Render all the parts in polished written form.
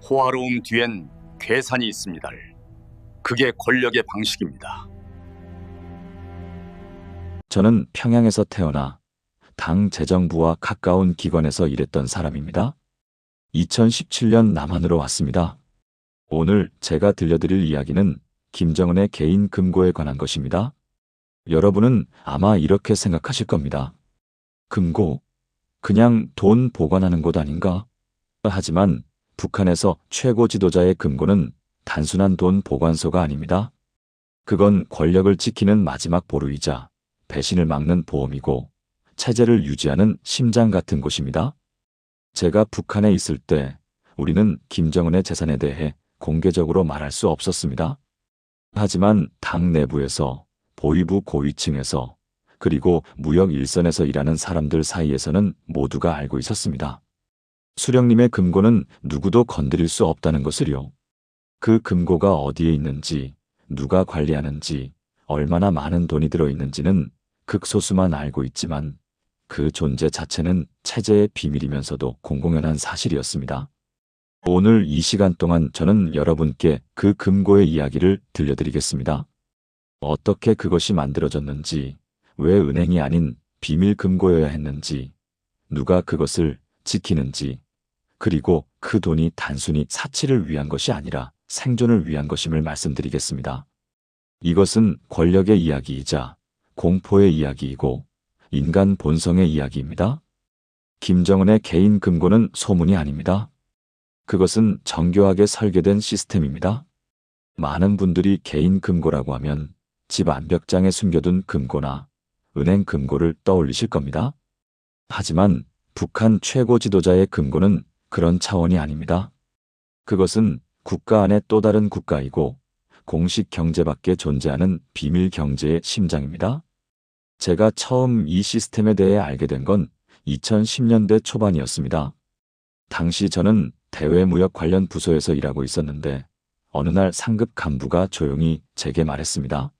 호화로움 뒤엔 계산이 있습니다. 그게 권력의 방식입니다. 저는 평양에서 태어나 당 재정부와 가까운 기관에서 일했던 사람입니다. 2017년 남한으로 왔습니다. 오늘 제가 들려드릴 이야기는 김정은의 개인 금고에 관한 것입니다. 여러분은 아마 이렇게 생각하실 겁니다. 금고? 그냥 돈 보관하는 곳 아닌가? 하지만 북한에서 최고 지도자의 금고는 단순한 돈 보관소가 아닙니다. 그건 권력을 지키는 마지막 보루이자 배신을 막는 보험이고 체제를 유지하는 심장 같은 곳입니다. 제가 북한에 있을 때 우리는 김정은의 재산에 대해 공개적으로 말할 수 없었습니다. 하지만 당 내부에서, 보위부 고위층에서, 그리고 무역 일선에서 일하는 사람들 사이에서는 모두가 알고 있었습니다. 수령님의 금고는 누구도 건드릴 수 없다는 것을요. 그 금고가 어디에 있는지, 누가 관리하는지, 얼마나 많은 돈이 들어있는지는 극소수만 알고 있지만 그 존재 자체는 체제의 비밀이면서도 공공연한 사실이었습니다. 오늘 이 시간 동안 저는 여러분께 그 금고의 이야기를 들려드리겠습니다. 어떻게 그것이 만들어졌는지, 왜 은행이 아닌 비밀 금고여야 했는지, 누가 그것을 지키는지, 그리고 그 돈이 단순히 사치를 위한 것이 아니라 생존을 위한 것임을 말씀드리겠습니다. 이것은 권력의 이야기이자 공포의 이야기이고 인간 본성의 이야기입니다. 김정은의 개인 금고는 소문이 아닙니다. 그것은 정교하게 설계된 시스템입니다. 많은 분들이 개인 금고라고 하면 집 안벽장에 숨겨둔 금고나 은행 금고를 떠올리실 겁니다. 하지만 북한 최고 지도자의 금고는 그런 차원이 아닙니다. 그것은 국가 안의 또 다른 국가이고 공식 경제 밖에 존재하는 비밀 경제의 심장입니다. 제가 처음 이 시스템에 대해 알게 된 건 2010년대 초반이었습니다. 당시 저는 대외무역 관련 부서에서 일하고 있었는데 어느 날 상급 간부가 조용히 제게 말했습니다.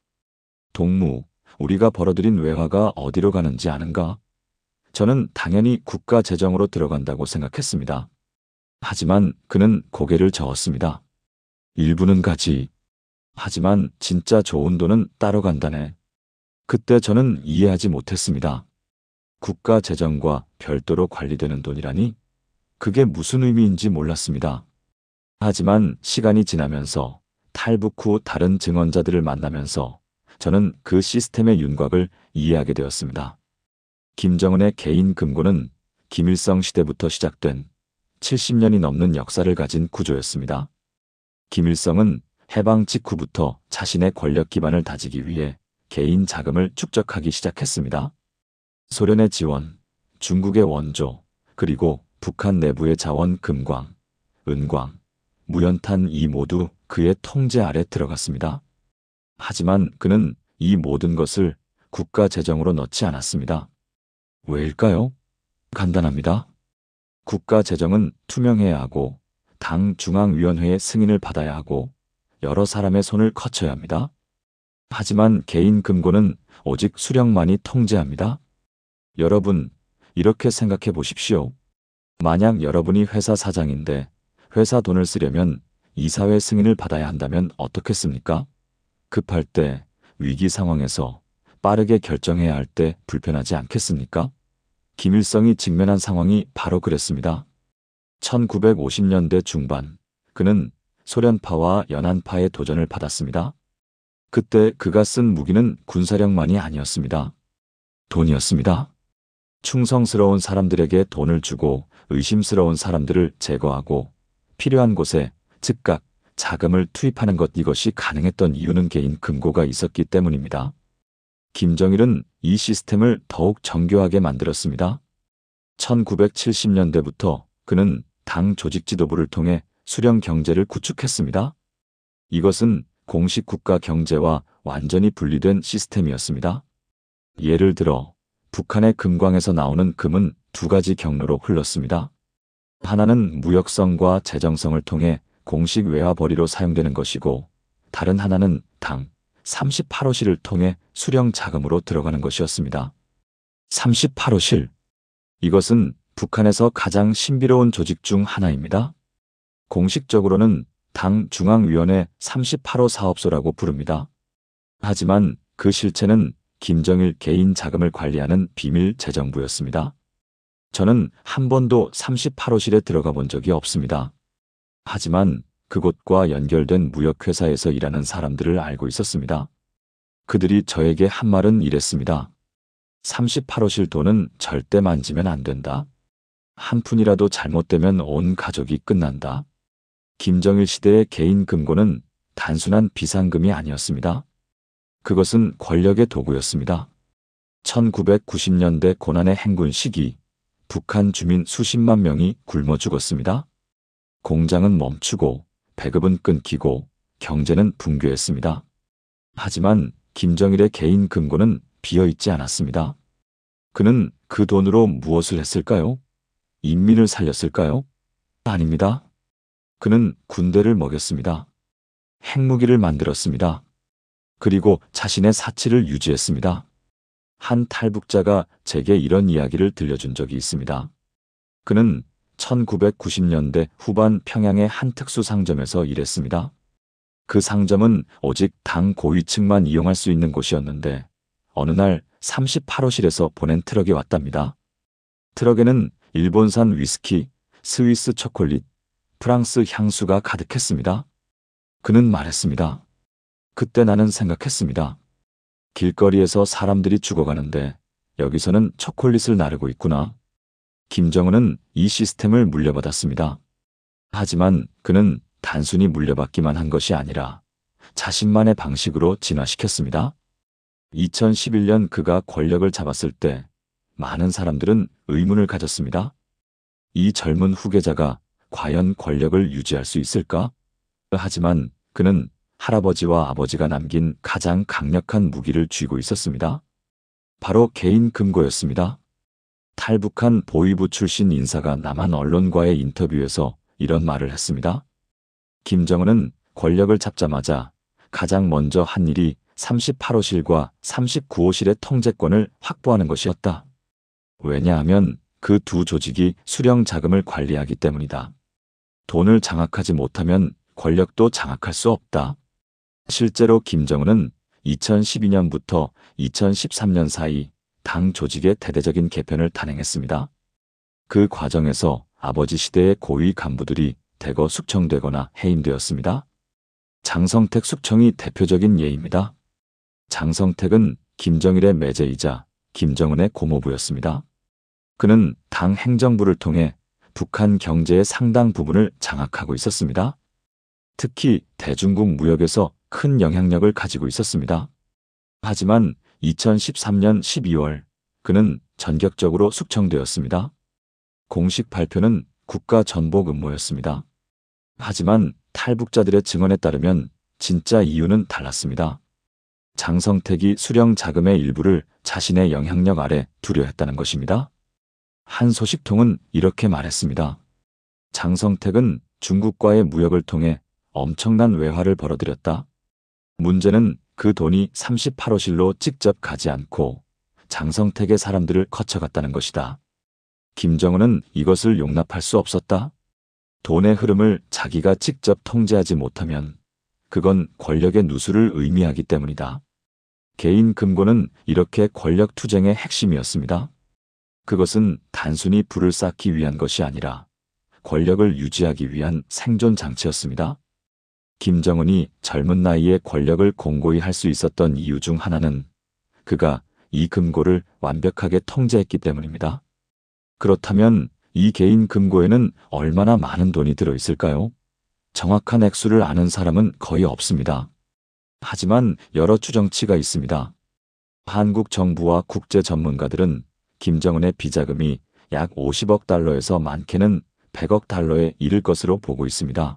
동무, 우리가 벌어들인 외화가 어디로 가는지 아는가? 저는 당연히 국가 재정으로 들어간다고 생각했습니다. 하지만 그는 고개를 저었습니다. 일부는 가지. 하지만 진짜 좋은 돈은 따로 간다네. 그때 저는 이해하지 못했습니다. 국가 재정과 별도로 관리되는 돈이라니? 그게 무슨 의미인지 몰랐습니다. 하지만 시간이 지나면서 탈북 후 다른 증언자들을 만나면서 저는 그 시스템의 윤곽을 이해하게 되었습니다. 김정은의 개인 금고는 김일성 시대부터 시작된 70년이 넘는 역사를 가진 구조였습니다. 김일성은 해방 직후부터 자신의 권력 기반을 다지기 위해 개인 자금을 축적하기 시작했습니다. 소련의 지원, 중국의 원조, 그리고 북한 내부의 자원 금광, 은광, 무연탄 이 모두 그의 통제 아래 들어갔습니다. 하지만 그는 이 모든 것을 국가 재정으로 넣지 않았습니다. 왜일까요? 간단합니다. 국가 재정은 투명해야 하고 당 중앙위원회의 승인을 받아야 하고 여러 사람의 손을 거쳐야 합니다. 하지만 개인 금고는 오직 수령만이 통제합니다. 여러분, 이렇게 생각해 보십시오. 만약 여러분이 회사 사장인데 회사 돈을 쓰려면 이사회 승인을 받아야 한다면 어떻겠습니까? 급할 때, 위기 상황에서 빠르게 결정해야 할 때 불편하지 않겠습니까? 김일성이 직면한 상황이 바로 그랬습니다. 1950년대 중반, 그는 소련파와 연안파의 도전을 받았습니다. 그때 그가 쓴 무기는 군사력만이 아니었습니다. 돈이었습니다. 충성스러운 사람들에게 돈을 주고 의심스러운 사람들을 제거하고 필요한 곳에 즉각 자금을 투입하는 것, 이것이 가능했던 이유는 개인 금고가 있었기 때문입니다. 김정일은 이 시스템을 더욱 정교하게 만들었습니다. 1970년대부터 그는 당 조직 지도부를 통해 수령 경제를 구축했습니다. 이것은 공식 국가 경제와 완전히 분리된 시스템이었습니다. 예를 들어 북한의 금광에서 나오는 금은 두 가지 경로로 흘렀습니다. 하나는 무역성과 재정성을 통해 공식 외화 벌이로 사용되는 것이고, 다른 하나는 당 38호실을 통해 수령 자금으로 들어가는 것이었습니다. 38호실. 이것은 북한에서 가장 신비로운 조직 중 하나입니다. 공식적으로는 당 중앙위원회 38호 사업소라고 부릅니다. 하지만 그 실체는 김정일 개인 자금을 관리하는 비밀 재정부였습니다. 저는 한 번도 38호실에 들어가 본 적이 없습니다. 하지만 그곳과 연결된 무역회사에서 일하는 사람들을 알고 있었습니다. 그들이 저에게 한 말은 이랬습니다. 38호실 돈은 절대 만지면 안 된다. 한 푼이라도 잘못되면 온 가족이 끝난다. 김정일 시대의 개인 금고는 단순한 비상금이 아니었습니다. 그것은 권력의 도구였습니다. 1990년대 고난의 행군 시기, 북한 주민 수십만 명이 굶어 죽었습니다. 공장은 멈추고 배급은 끊기고 경제는 붕괴했습니다. 하지만 김정일의 개인 금고는 비어있지 않았습니다. 그는 그 돈으로 무엇을 했을까요? 인민을 살렸을까요? 아닙니다. 그는 군대를 먹였습니다. 핵무기를 만들었습니다. 그리고 자신의 사치를 유지했습니다. 한 탈북자가 제게 이런 이야기를 들려준 적이 있습니다. 그는 1990년대 후반 평양의 한 특수 상점에서 일했습니다. 그 상점은 오직 당 고위층만 이용할 수 있는 곳이었는데 어느 날 38호실에서 보낸 트럭이 왔답니다. 트럭에는 일본산 위스키, 스위스 초콜릿, 프랑스 향수가 가득했습니다. 그는 말했습니다. 그때 나는 생각했습니다. 길거리에서 사람들이 죽어가는데 여기서는 초콜릿을 나르고 있구나. 김정은은 이 시스템을 물려받았습니다. 하지만 그는 단순히 물려받기만 한 것이 아니라 자신만의 방식으로 진화시켰습니다. 2011년 그가 권력을 잡았을 때 많은 사람들은 의문을 가졌습니다. 이 젊은 후계자가 과연 권력을 유지할 수 있을까? 하지만 그는 할아버지와 아버지가 남긴 가장 강력한 무기를 쥐고 있었습니다. 바로 개인 금고였습니다. 탈북한 보위부 출신 인사가 남한 언론과의 인터뷰에서 이런 말을 했습니다. 김정은은 권력을 잡자마자 가장 먼저 한 일이 38호실과 39호실의 통제권을 확보하는 것이었다. 왜냐하면 그 두 조직이 수령 자금을 관리하기 때문이다. 돈을 장악하지 못하면 권력도 장악할 수 없다. 실제로 김정은은 2012년부터 2013년 사이 당 조직의 대대적인 개편을 단행했습니다. 그 과정에서 아버지 시대의 고위 간부들이 대거 숙청되거나 해임되었습니다. 장성택 숙청이 대표적인 예입니다. 장성택은 김정일의 매제이자 김정은의 고모부였습니다. 그는 당 행정부를 통해 북한 경제의 상당 부분을 장악하고 있었습니다. 특히 대중국 무역에서 큰 영향력을 가지고 있었습니다. 하지만 2013년 12월 그는 전격적으로 숙청되었습니다. 공식 발표는 국가전복 음모였습니다. 하지만 탈북자들의 증언에 따르면 진짜 이유는 달랐습니다. 장성택이 수령 자금의 일부를 자신의 영향력 아래 두려 했다는 것입니다. 한 소식통은 이렇게 말했습니다. 장성택은 중국과의 무역을 통해 엄청난 외화를 벌어들였다. 문제는 그 돈이 38호실로 직접 가지 않고 장성택의 사람들을 거쳐갔다는 것이다. 김정은은 이것을 용납할 수 없었다. 돈의 흐름을 자기가 직접 통제하지 못하면 그건 권력의 누수를 의미하기 때문이다. 개인 금고는 이렇게 권력 투쟁의 핵심이었습니다. 그것은 단순히 불을 쌓기 위한 것이 아니라 권력을 유지하기 위한 생존 장치였습니다. 김정은이 젊은 나이에 권력을 공고히 할 수 있었던 이유 중 하나는 그가 이 금고를 완벽하게 통제했기 때문입니다. 그렇다면 이 개인 금고에는 얼마나 많은 돈이 들어있을까요? 정확한 액수를 아는 사람은 거의 없습니다. 하지만 여러 추정치가 있습니다. 한국 정부와 국제 전문가들은 김정은의 비자금이 약 50억 달러에서 많게는 100억 달러에 이를 것으로 보고 있습니다.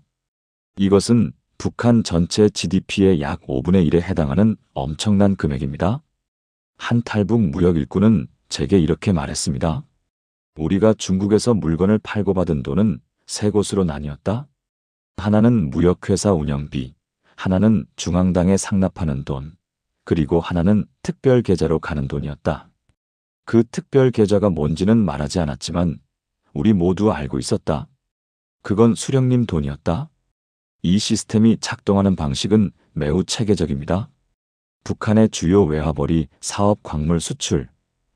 이것은 북한 전체 GDP의 약 5분의 1에 해당하는 엄청난 금액입니다. 한 탈북 무역 일꾼은 제게 이렇게 말했습니다. 우리가 중국에서 물건을 팔고 받은 돈은 세 곳으로 나뉘었다. 하나는 무역회사 운영비, 하나는 중앙당에 상납하는 돈, 그리고 하나는 특별 계좌로 가는 돈이었다. 그 특별 계좌가 뭔지는 말하지 않았지만 우리 모두 알고 있었다. 그건 수령님 돈이었다. 이 시스템이 작동하는 방식은 매우 체계적입니다. 북한의 주요 외화벌이 사업 광물 수출,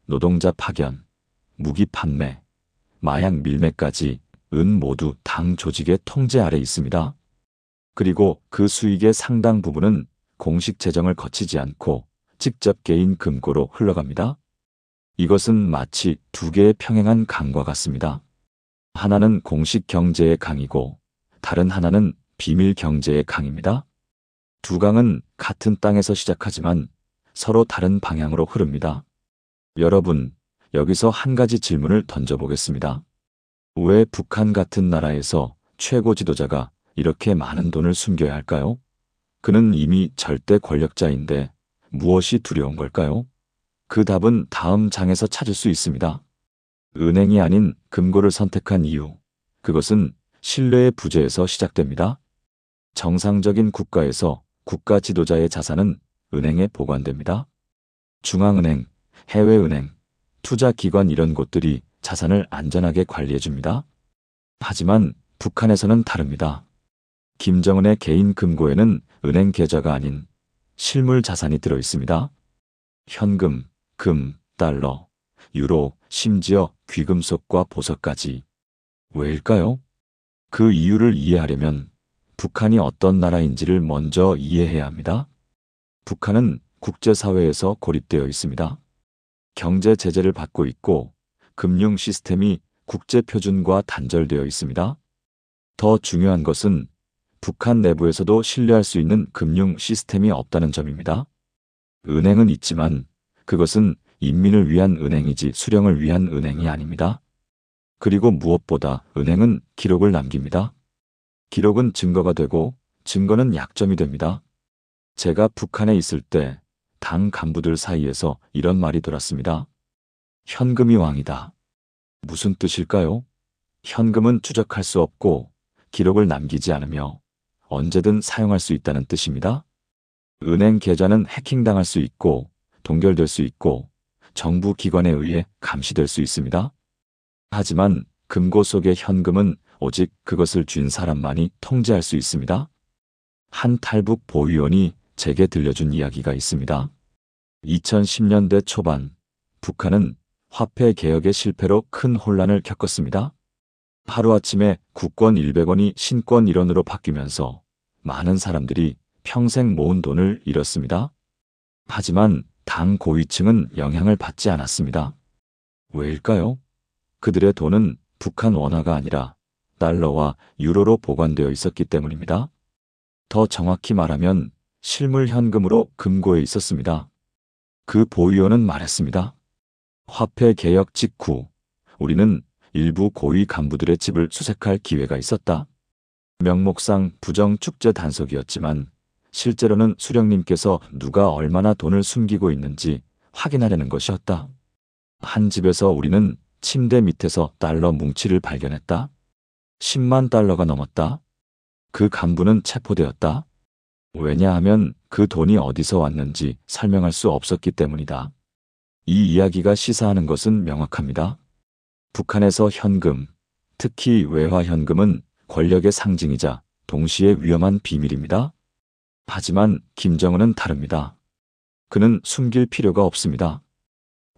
노동자 파견, 무기 판매, 마약 밀매까지 은 모두 당 조직의 통제 아래 있습니다. 그리고 그 수익의 상당 부분은 공식 재정을 거치지 않고 직접 개인 금고로 흘러갑니다. 이것은 마치 두 개의 평행한 강과 같습니다. 하나는 공식 경제의 강이고 다른 하나는 비밀 경제의 강입니다. 두 강은 같은 땅에서 시작하지만 서로 다른 방향으로 흐릅니다. 여러분, 여기서 한 가지 질문을 던져보겠습니다. 왜 북한 같은 나라에서 최고 지도자가 이렇게 많은 돈을 숨겨야 할까요? 그는 이미 절대 권력자인데 무엇이 두려운 걸까요? 그 답은 다음 장에서 찾을 수 있습니다. 은행이 아닌 금고를 선택한 이유, 그것은 신뢰의 부재에서 시작됩니다. 정상적인 국가에서 국가 지도자의 자산은 은행에 보관됩니다. 중앙은행, 해외은행, 투자기관 이런 곳들이 자산을 안전하게 관리해줍니다. 하지만 북한에서는 다릅니다. 김정은의 개인 금고에는 은행 계좌가 아닌 실물 자산이 들어 있습니다. 현금, 금, 달러, 유로, 심지어 귀금속과 보석까지. 왜일까요? 그 이유를 이해하려면 북한이 어떤 나라인지를 먼저 이해해야 합니다. 북한은 국제사회에서 고립되어 있습니다. 경제 제재를 받고 있고 금융 시스템이 국제표준과 단절되어 있습니다. 더 중요한 것은 북한 내부에서도 신뢰할 수 있는 금융 시스템이 없다는 점입니다. 은행은 있지만 그것은 인민을 위한 은행이지 수령을 위한 은행이 아닙니다. 그리고 무엇보다 은행은 기록을 남깁니다. 기록은 증거가 되고 증거는 약점이 됩니다. 제가 북한에 있을 때 당 간부들 사이에서 이런 말이 돌았습니다. 현금이 왕이다. 무슨 뜻일까요? 현금은 추적할 수 없고 기록을 남기지 않으며 언제든 사용할 수 있다는 뜻입니다. 은행 계좌는 해킹당할 수 있고 동결될 수 있고 정부 기관에 의해 감시될 수 있습니다. 하지만 금고 속의 현금은 오직 그것을 쥔 사람만이 통제할 수 있습니다. 한 탈북 보위원이 제게 들려준 이야기가 있습니다. 2010년대 초반 북한은 화폐 개혁의 실패로 큰 혼란을 겪었습니다. 하루아침에 국권 100원이 신권 1원으로 바뀌면서 많은 사람들이 평생 모은 돈을 잃었습니다. 하지만 당 고위층은 영향을 받지 않았습니다. 왜일까요? 그들의 돈은 북한 원화가 아니라 달러와 유로로 보관되어 있었기 때문입니다. 더 정확히 말하면 실물 현금으로 금고에 있었습니다. 그 보위원은 말했습니다. 화폐 개혁 직후 우리는 일부 고위 간부들의 집을 수색할 기회가 있었다. 명목상 부정축제 단속이었지만 실제로는 수령님께서 누가 얼마나 돈을 숨기고 있는지 확인하려는 것이었다. 한 집에서 우리는 침대 밑에서 달러 뭉치를 발견했다. 10만 달러가 넘었다. 그 간부는 체포되었다. 왜냐하면 그 돈이 어디서 왔는지 설명할 수 없었기 때문이다. 이 이야기가 시사하는 것은 명확합니다. 북한에서 현금, 특히 외화 현금은 권력의 상징이자 동시에 위험한 비밀입니다. 하지만 김정은은 다릅니다. 그는 숨길 필요가 없습니다.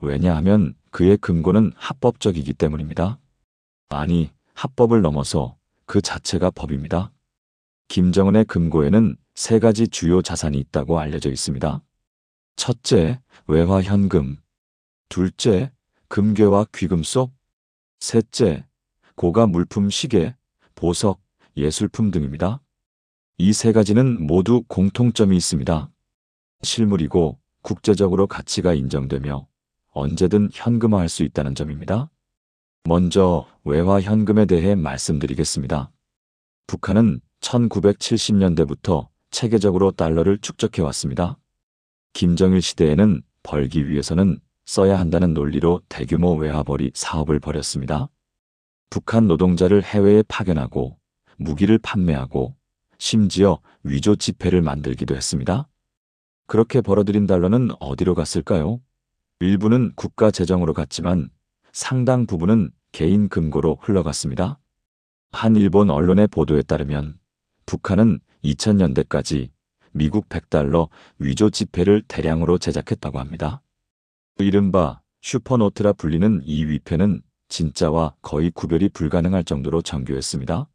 왜냐하면 그의 금고는 합법적이기 때문입니다. 아니, 합법을 넘어서 그 자체가 법입니다. 김정은의 금고에는 세 가지 주요 자산이 있다고 알려져 있습니다. 첫째, 외화 현금. 둘째, 금괴와 귀금속. 셋째, 고가 물품 시계, 보석, 예술품 등입니다. 이 세 가지는 모두 공통점이 있습니다. 실물이고 국제적으로 가치가 인정되며 언제든 현금화할 수 있다는 점입니다. 먼저 외화 현금에 대해 말씀드리겠습니다. 북한은 1970년대부터 체계적으로 달러를 축적해왔습니다. 김정일 시대에는 벌기 위해서는 써야 한다는 논리로 대규모 외화벌이 사업을 벌였습니다. 북한 노동자를 해외에 파견하고 무기를 판매하고 심지어 위조 지폐를 만들기도 했습니다. 그렇게 벌어들인 달러는 어디로 갔을까요? 일부는 국가 재정으로 갔지만 상당 부분은 개인 금고로 흘러갔습니다. 한 일본 언론의 보도에 따르면 북한은 2000년대까지 미국 100달러 위조 지폐를 대량으로 제작했다고 합니다. 이른바 슈퍼노트라 불리는 이 위폐는 진짜와 거의 구별이 불가능할 정도로 정교했습니다.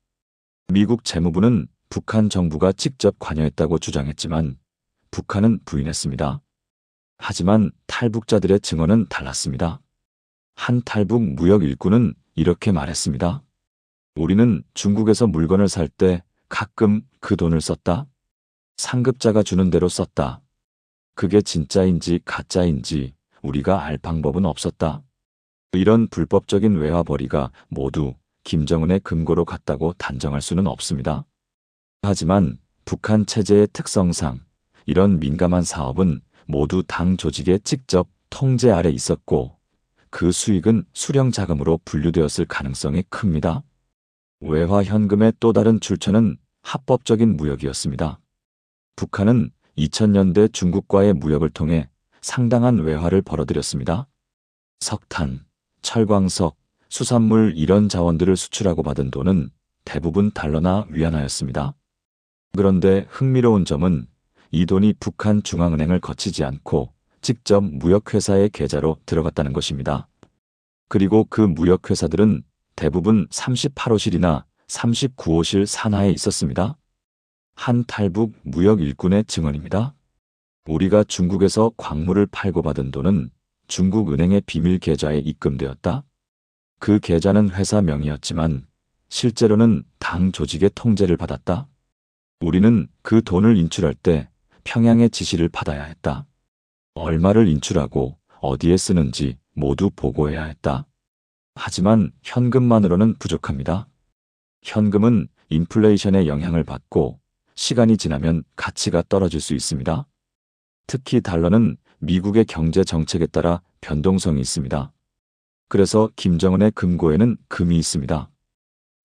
미국 재무부는 북한 정부가 직접 관여했다고 주장했지만 북한은 부인했습니다. 하지만 탈북자들의 증언은 달랐습니다. 한 탈북 무역 일꾼은 이렇게 말했습니다. 우리는 중국에서 물건을 살 때 가끔 그 돈을 썼다. 상급자가 주는 대로 썼다. 그게 진짜인지 가짜인지 우리가 알 방법은 없었다. 이런 불법적인 외화벌이가 모두 김정은의 금고로 갔다고 단정할 수는 없습니다. 하지만 북한 체제의 특성상 이런 민감한 사업은 모두 당 조직의 직접 통제 아래 있었고 그 수익은 수령 자금으로 분류되었을 가능성이 큽니다. 외화 현금의 또 다른 출처는 합법적인 무역이었습니다. 북한은 2000년대 중국과의 무역을 통해 상당한 외화를 벌어들였습니다. 석탄, 철광석, 수산물 이런 자원들을 수출하고 받은 돈은 대부분 달러나 위안화였습니다. 그런데 흥미로운 점은 이 돈이 북한 중앙은행을 거치지 않고 직접 무역회사의 계좌로 들어갔다는 것입니다. 그리고 그 무역회사들은 대부분 38호실이나 39호실 산하에 있었습니다. 한 탈북 무역 일꾼의 증언입니다. 우리가 중국에서 광물을 팔고 받은 돈은 중국 은행의 비밀 계좌에 입금되었다. 그 계좌는 회사 명의였지만 실제로는 당 조직의 통제를 받았다. 우리는 그 돈을 인출할 때 평양의 지시를 받아야 했다. 얼마를 인출하고 어디에 쓰는지 모두 보고해야 했다. 하지만 현금만으로는 부족합니다. 현금은 인플레이션의 영향을 받고 시간이 지나면 가치가 떨어질 수 있습니다. 특히 달러는 미국의 경제 정책에 따라 변동성이 있습니다. 그래서 김정은의 금고에는 금이 있습니다.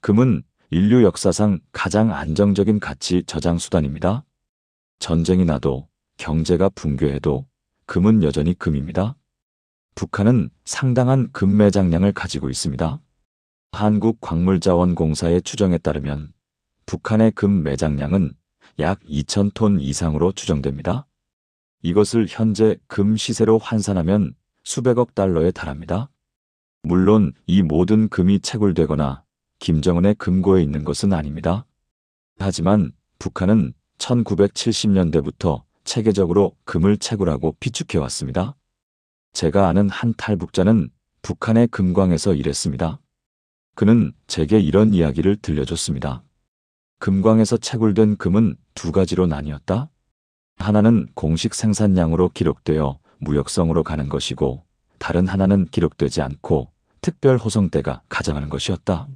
금은 인류 역사상 가장 안정적인 가치 저장 수단입니다. 전쟁이 나도 경제가 붕괴해도 금은 여전히 금입니다. 북한은 상당한 금 매장량을 가지고 있습니다. 한국광물자원공사의 추정에 따르면 북한의 금 매장량은 약 2000톤 이상으로 추정됩니다. 이것을 현재 금 시세로 환산하면 수백억 달러에 달합니다. 물론 이 모든 금이 채굴되거나 김정은의 금고에 있는 것은 아닙니다. 하지만 북한은 1970년대부터 체계적으로 금을 채굴하고 비축해왔습니다. 제가 아는 한 탈북자는 북한의 금광에서 일했습니다. 그는 제게 이런 이야기를 들려줬습니다. 금광에서 채굴된 금은 두 가지로 나뉘었다. 하나는 공식 생산량으로 기록되어 무역성으로 가는 것이고 다른 하나는 기록되지 않고 특별 호송대가 가져가는 것이었다.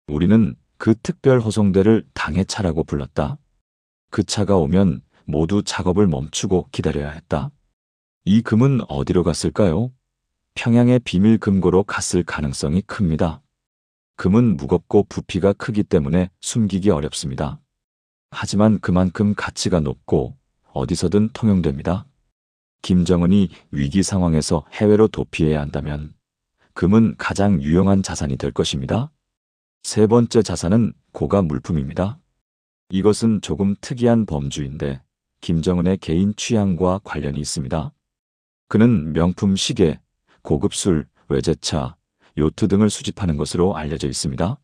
우리는 그 특별 호송대를 당의 차라고 불렀다. 그 차가 오면 모두 작업을 멈추고 기다려야 했다. 이 금은 어디로 갔을까요? 평양의 비밀 금고로 갔을 가능성이 큽니다. 금은 무겁고 부피가 크기 때문에 숨기기 어렵습니다. 하지만 그만큼 가치가 높고 어디서든 통용됩니다. 김정은이 위기 상황에서 해외로 도피해야 한다면 금은 가장 유용한 자산이 될 것입니다. 세 번째 자산은 고가 물품입니다. 이것은 조금 특이한 범주인데 김정은의 개인 취향과 관련이 있습니다. 그는 명품 시계, 고급 술, 외제차, 요트 등을 수집하는 것으로 알려져 있습니다.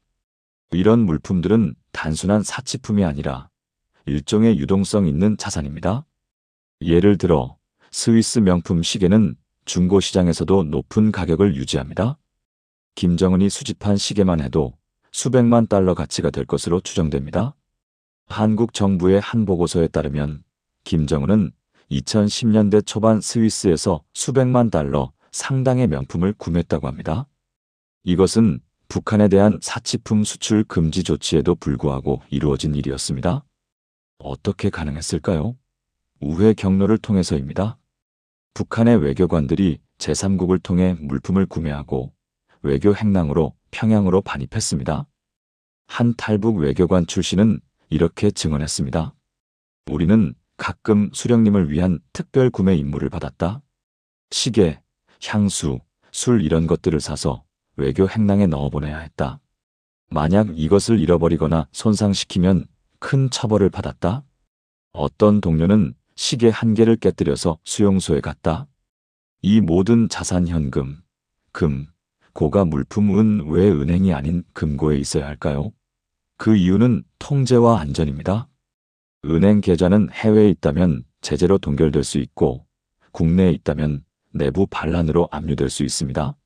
이런 물품들은 단순한 사치품이 아니라 일종의 유동성 있는 자산입니다. 예를 들어 스위스 명품 시계는 중고 시장에서도 높은 가격을 유지합니다. 김정은이 수집한 시계만 해도 수백만 달러 가치가 될 것으로 추정됩니다. 한국 정부의 한 보고서에 따르면 김정은은 2010년대 초반 스위스에서 수백만 달러 상당의 명품을 구매했다고 합니다. 이것은 북한에 대한 사치품 수출 금지 조치에도 불구하고 이루어진 일이었습니다. 어떻게 가능했을까요? 우회 경로를 통해서입니다. 북한의 외교관들이 제3국을 통해 물품을 구매하고 외교 행랑으로 평양으로 반입했습니다. 한 탈북 외교관 출신은 이렇게 증언했습니다. 우리는 가끔 수령님을 위한 특별 구매 임무를 받았다. 시계, 향수, 술 이런 것들을 사서 외교 행랑에 넣어보내야 했다. 만약 이것을 잃어버리거나 손상시키면 큰 처벌을 받았다. 어떤 동료는 시계 한 개를 깨뜨려서 수용소에 갔다. 이 모든 자산 현금, 금, 고가 물품은 왜 은행이 아닌 금고에 있어야 할까요? 그 이유는 통제와 안전입니다. 은행 계좌는 해외에 있다면 제재로 동결될 수 있고 국내에 있다면 내부 반란으로 압류될 수 있습니다.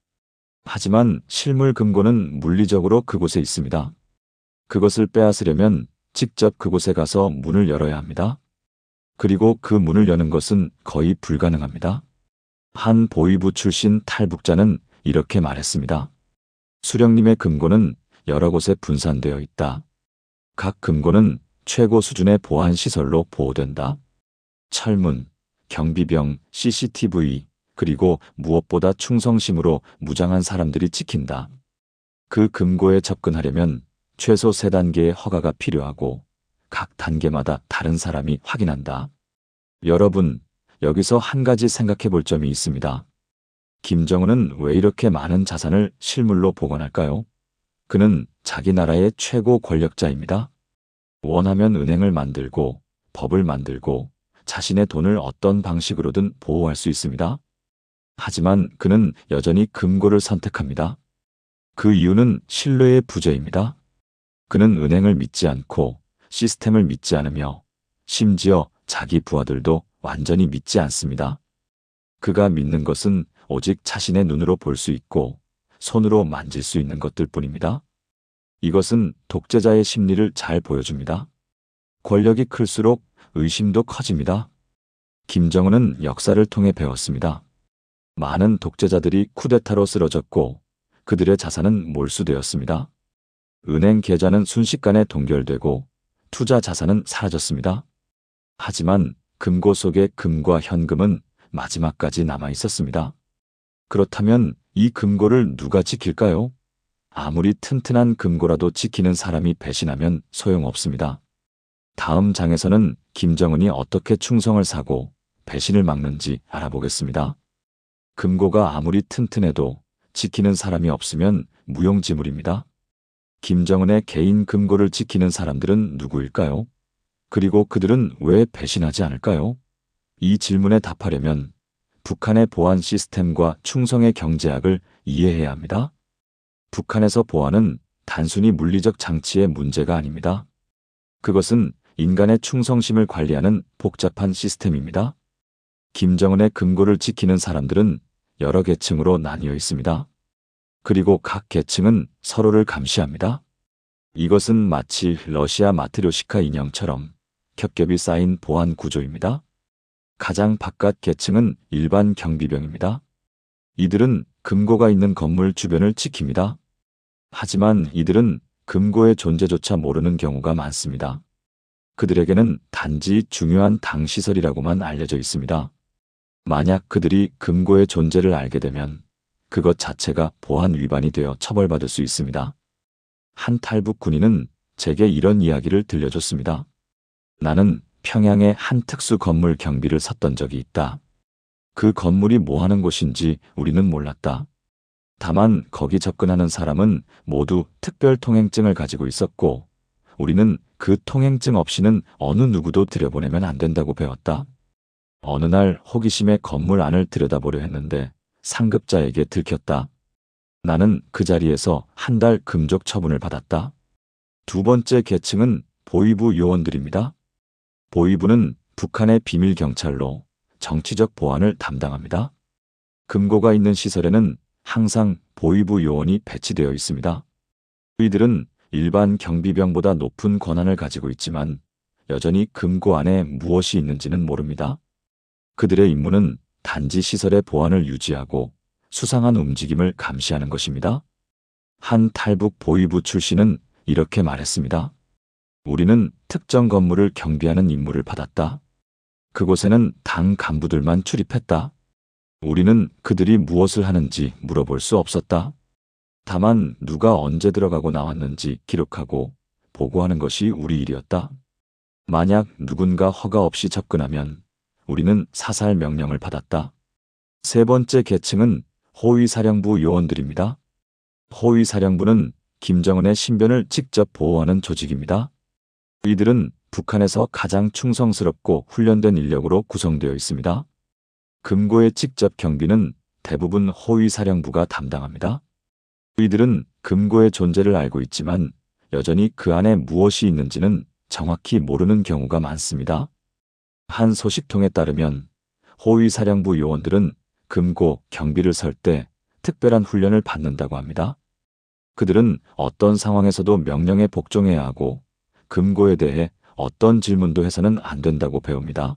하지만 실물 금고는 물리적으로 그곳에 있습니다. 그것을 빼앗으려면 직접 그곳에 가서 문을 열어야 합니다. 그리고 그 문을 여는 것은 거의 불가능합니다. 한 보위부 출신 탈북자는 이렇게 말했습니다. 수령님의 금고는 여러 곳에 분산되어 있다. 각 금고는 최고 수준의 보안 시설로 보호된다. 철문, 경비병, CCTV, 그리고 무엇보다 충성심으로 무장한 사람들이 지킨다. 그 금고에 접근하려면 최소 3단계의 허가가 필요하고 각 단계마다 다른 사람이 확인한다. 여러분, 여기서 한 가지 생각해 볼 점이 있습니다. 김정은은 왜 이렇게 많은 자산을 실물로 보관할까요? 그는 자기 나라의 최고 권력자입니다. 원하면 은행을 만들고 법을 만들고 자신의 돈을 어떤 방식으로든 보호할 수 있습니다. 하지만 그는 여전히 금고를 선택합니다. 그 이유는 신뢰의 부재입니다. 그는 은행을 믿지 않고 시스템을 믿지 않으며 심지어 자기 부하들도 완전히 믿지 않습니다. 그가 믿는 것은 오직 자신의 눈으로 볼 수 있고 손으로 만질 수 있는 것들 뿐입니다. 이것은 독재자의 심리를 잘 보여줍니다. 권력이 클수록 의심도 커집니다. 김정은은 역사를 통해 배웠습니다. 많은 독재자들이 쿠데타로 쓰러졌고 그들의 자산은 몰수되었습니다. 은행 계좌는 순식간에 동결되고 투자 자산은 사라졌습니다. 하지만 금고 속의 금과 현금은 마지막까지 남아 있었습니다. 그렇다면 이 금고를 누가 지킬까요? 아무리 튼튼한 금고라도 지키는 사람이 배신하면 소용없습니다. 다음 장에서는 김정은이 어떻게 충성을 사고 배신을 막는지 알아보겠습니다. 금고가 아무리 튼튼해도 지키는 사람이 없으면 무용지물입니다. 김정은의 개인 금고를 지키는 사람들은 누구일까요? 그리고 그들은 왜 배신하지 않을까요? 이 질문에 답하려면 북한의 보안 시스템과 충성의 경제학을 이해해야 합니다. 북한에서 보안은 단순히 물리적 장치의 문제가 아닙니다. 그것은 인간의 충성심을 관리하는 복잡한 시스템입니다. 김정은의 금고를 지키는 사람들은 여러 계층으로 나뉘어 있습니다. 그리고 각 계층은 서로를 감시합니다. 이것은 마치 러시아 마트료시카 인형처럼 겹겹이 쌓인 보안 구조입니다. 가장 바깥 계층은 일반 경비병입니다. 이들은 금고가 있는 건물 주변을 지킵니다. 하지만 이들은 금고의 존재조차 모르는 경우가 많습니다. 그들에게는 단지 중요한 당시설이라고만 알려져 있습니다. 만약 그들이 금고의 존재를 알게 되면 그것 자체가 보안 위반이 되어 처벌받을 수 있습니다. 한 탈북 군인은 제게 이런 이야기를 들려줬습니다. 나는 평양의 한 특수 건물 경비를 섰던 적이 있다. 그 건물이 뭐 하는 곳인지 우리는 몰랐다. 다만 거기 접근하는 사람은 모두 특별 통행증을 가지고 있었고 우리는 그 통행증 없이는 어느 누구도 들여보내면 안 된다고 배웠다. 어느 날 호기심에 건물 안을 들여다보려 했는데 상급자에게 들켰다. 나는 그 자리에서 한 달 금족 처분을 받았다. 두 번째 계층은 보위부 요원들입니다. 보위부는 북한의 비밀 경찰로 정치적 보안을 담당합니다. 금고가 있는 시설에는 항상 보위부 요원이 배치되어 있습니다. 이들은 일반 경비병보다 높은 권한을 가지고 있지만 여전히 금고 안에 무엇이 있는지는 모릅니다. 그들의 임무는 단지 시설의 보안을 유지하고 수상한 움직임을 감시하는 것입니다. 한 탈북 보위부 출신은 이렇게 말했습니다. 우리는 특정 건물을 경비하는 임무를 받았다. 그곳에는 당 간부들만 출입했다. 우리는 그들이 무엇을 하는지 물어볼 수 없었다. 다만 누가 언제 들어가고 나왔는지 기록하고 보고하는 것이 우리 일이었다. 만약 누군가 허가 없이 접근하면 우리는 사살 명령을 받았다. 세 번째 계층은 호위사령부 요원들입니다. 호위사령부는 김정은의 신변을 직접 보호하는 조직입니다. 이들은 북한에서 가장 충성스럽고 훈련된 인력으로 구성되어 있습니다. 금고의 직접 경비는 대부분 호위사령부가 담당합니다. 이들은 금고의 존재를 알고 있지만 여전히 그 안에 무엇이 있는지는 정확히 모르는 경우가 많습니다. 한 소식통에 따르면 호위사령부 요원들은 금고 경비를 설 때 특별한 훈련을 받는다고 합니다. 그들은 어떤 상황에서도 명령에 복종해야 하고 금고에 대해 어떤 질문도 해서는 안 된다고 배웁니다.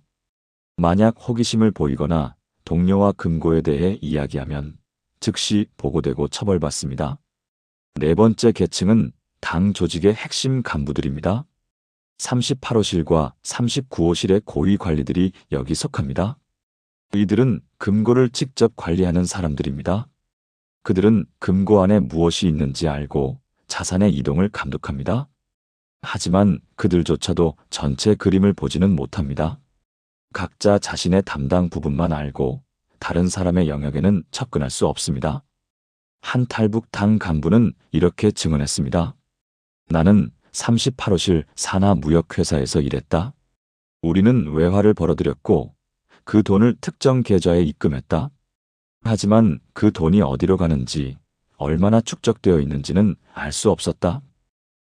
만약 호기심을 보이거나 동료와 금고에 대해 이야기하면 즉시 보고되고 처벌받습니다. 네 번째 계층은 당 조직의 핵심 간부들입니다. 38호실과 39호실의 고위 관리들이 여기 속합니다. 이들은 금고를 직접 관리하는 사람들입니다. 그들은 금고 안에 무엇이 있는지 알고 자산의 이동을 감독합니다. 하지만 그들조차도 전체 그림을 보지는 못합니다. 각자 자신의 담당 부분만 알고 다른 사람의 영역에는 접근할 수 없습니다. 한 탈북 당 간부는 이렇게 증언했습니다. 나는 38호실 산하무역회사에서 일했다. 우리는 외화를 벌어들였고 그 돈을 특정 계좌에 입금했다. 하지만 그 돈이 어디로 가는지, 얼마나 축적되어 있는지는 알 수 없었다.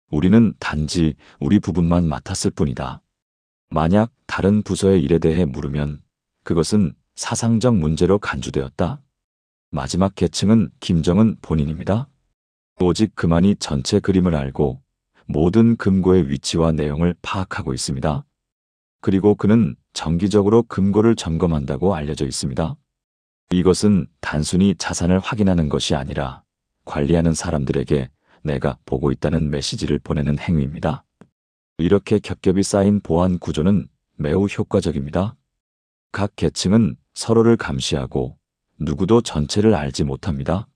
우리는 단지 우리 부분만 맡았을 뿐이다. 만약 다른 부서의 일에 대해 물으면 그것은 사상적 문제로 간주되었다. 마지막 계층은 김정은 본인입니다. 오직 그만이 전체 그림을 알고 모든 금고의 위치와 내용을 파악하고 있습니다. 그리고 그는 정기적으로 금고를 점검한다고 알려져 있습니다. 이것은 단순히 자산을 확인하는 것이 아니라 관리하는 사람들에게 내가 보고 있다는 메시지를 보내는 행위입니다. 이렇게 겹겹이 쌓인 보안 구조는 매우 효과적입니다. 각 계층은 서로를 감시하고 누구도 전체를 알지 못합니다.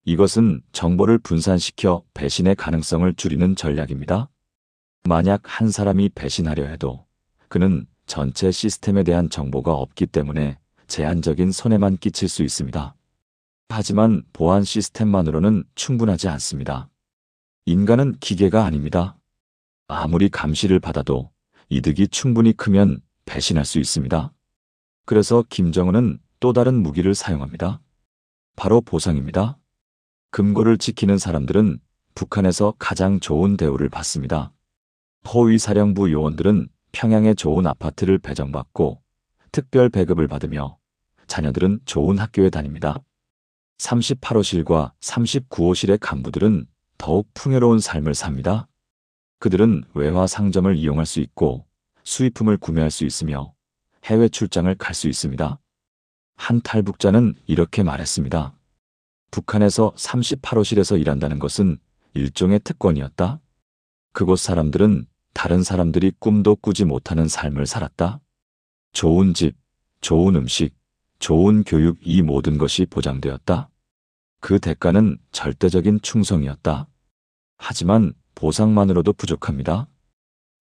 이것은 정보를 분산시켜 배신의 가능성을 줄이는 전략입니다. 만약 한 사람이 배신하려 해도 그는 전체 시스템에 대한 정보가 없기 때문에 제한적인 손해만 끼칠 수 있습니다. 하지만 보안 시스템만으로는 충분하지 않습니다. 인간은 기계가 아닙니다. 아무리 감시를 받아도 이득이 충분히 크면 배신할 수 있습니다. 그래서 김정은은 또 다른 무기를 사용합니다. 바로 보상입니다. 금고를 지키는 사람들은 북한에서 가장 좋은 대우를 받습니다. 호위사령부 요원들은 평양의 좋은 아파트를 배정받고 특별 배급을 받으며 자녀들은 좋은 학교에 다닙니다. 38호실과 39호실의 간부들은 더욱 풍요로운 삶을 삽니다. 그들은 외화 상점을 이용할 수 있고 수입품을 구매할 수 있으며 해외 출장을 갈 수 있습니다. 한 탈북자는 이렇게 말했습니다. 북한에서 38호실에서 일한다는 것은 일종의 특권이었다. 그곳 사람들은 다른 사람들이 꿈도 꾸지 못하는 삶을 살았다. 좋은 집, 좋은 음식, 좋은 교육, 이 모든 것이 보장되었다. 그 대가는 절대적인 충성이었다. 하지만 보상만으로도 부족합니다.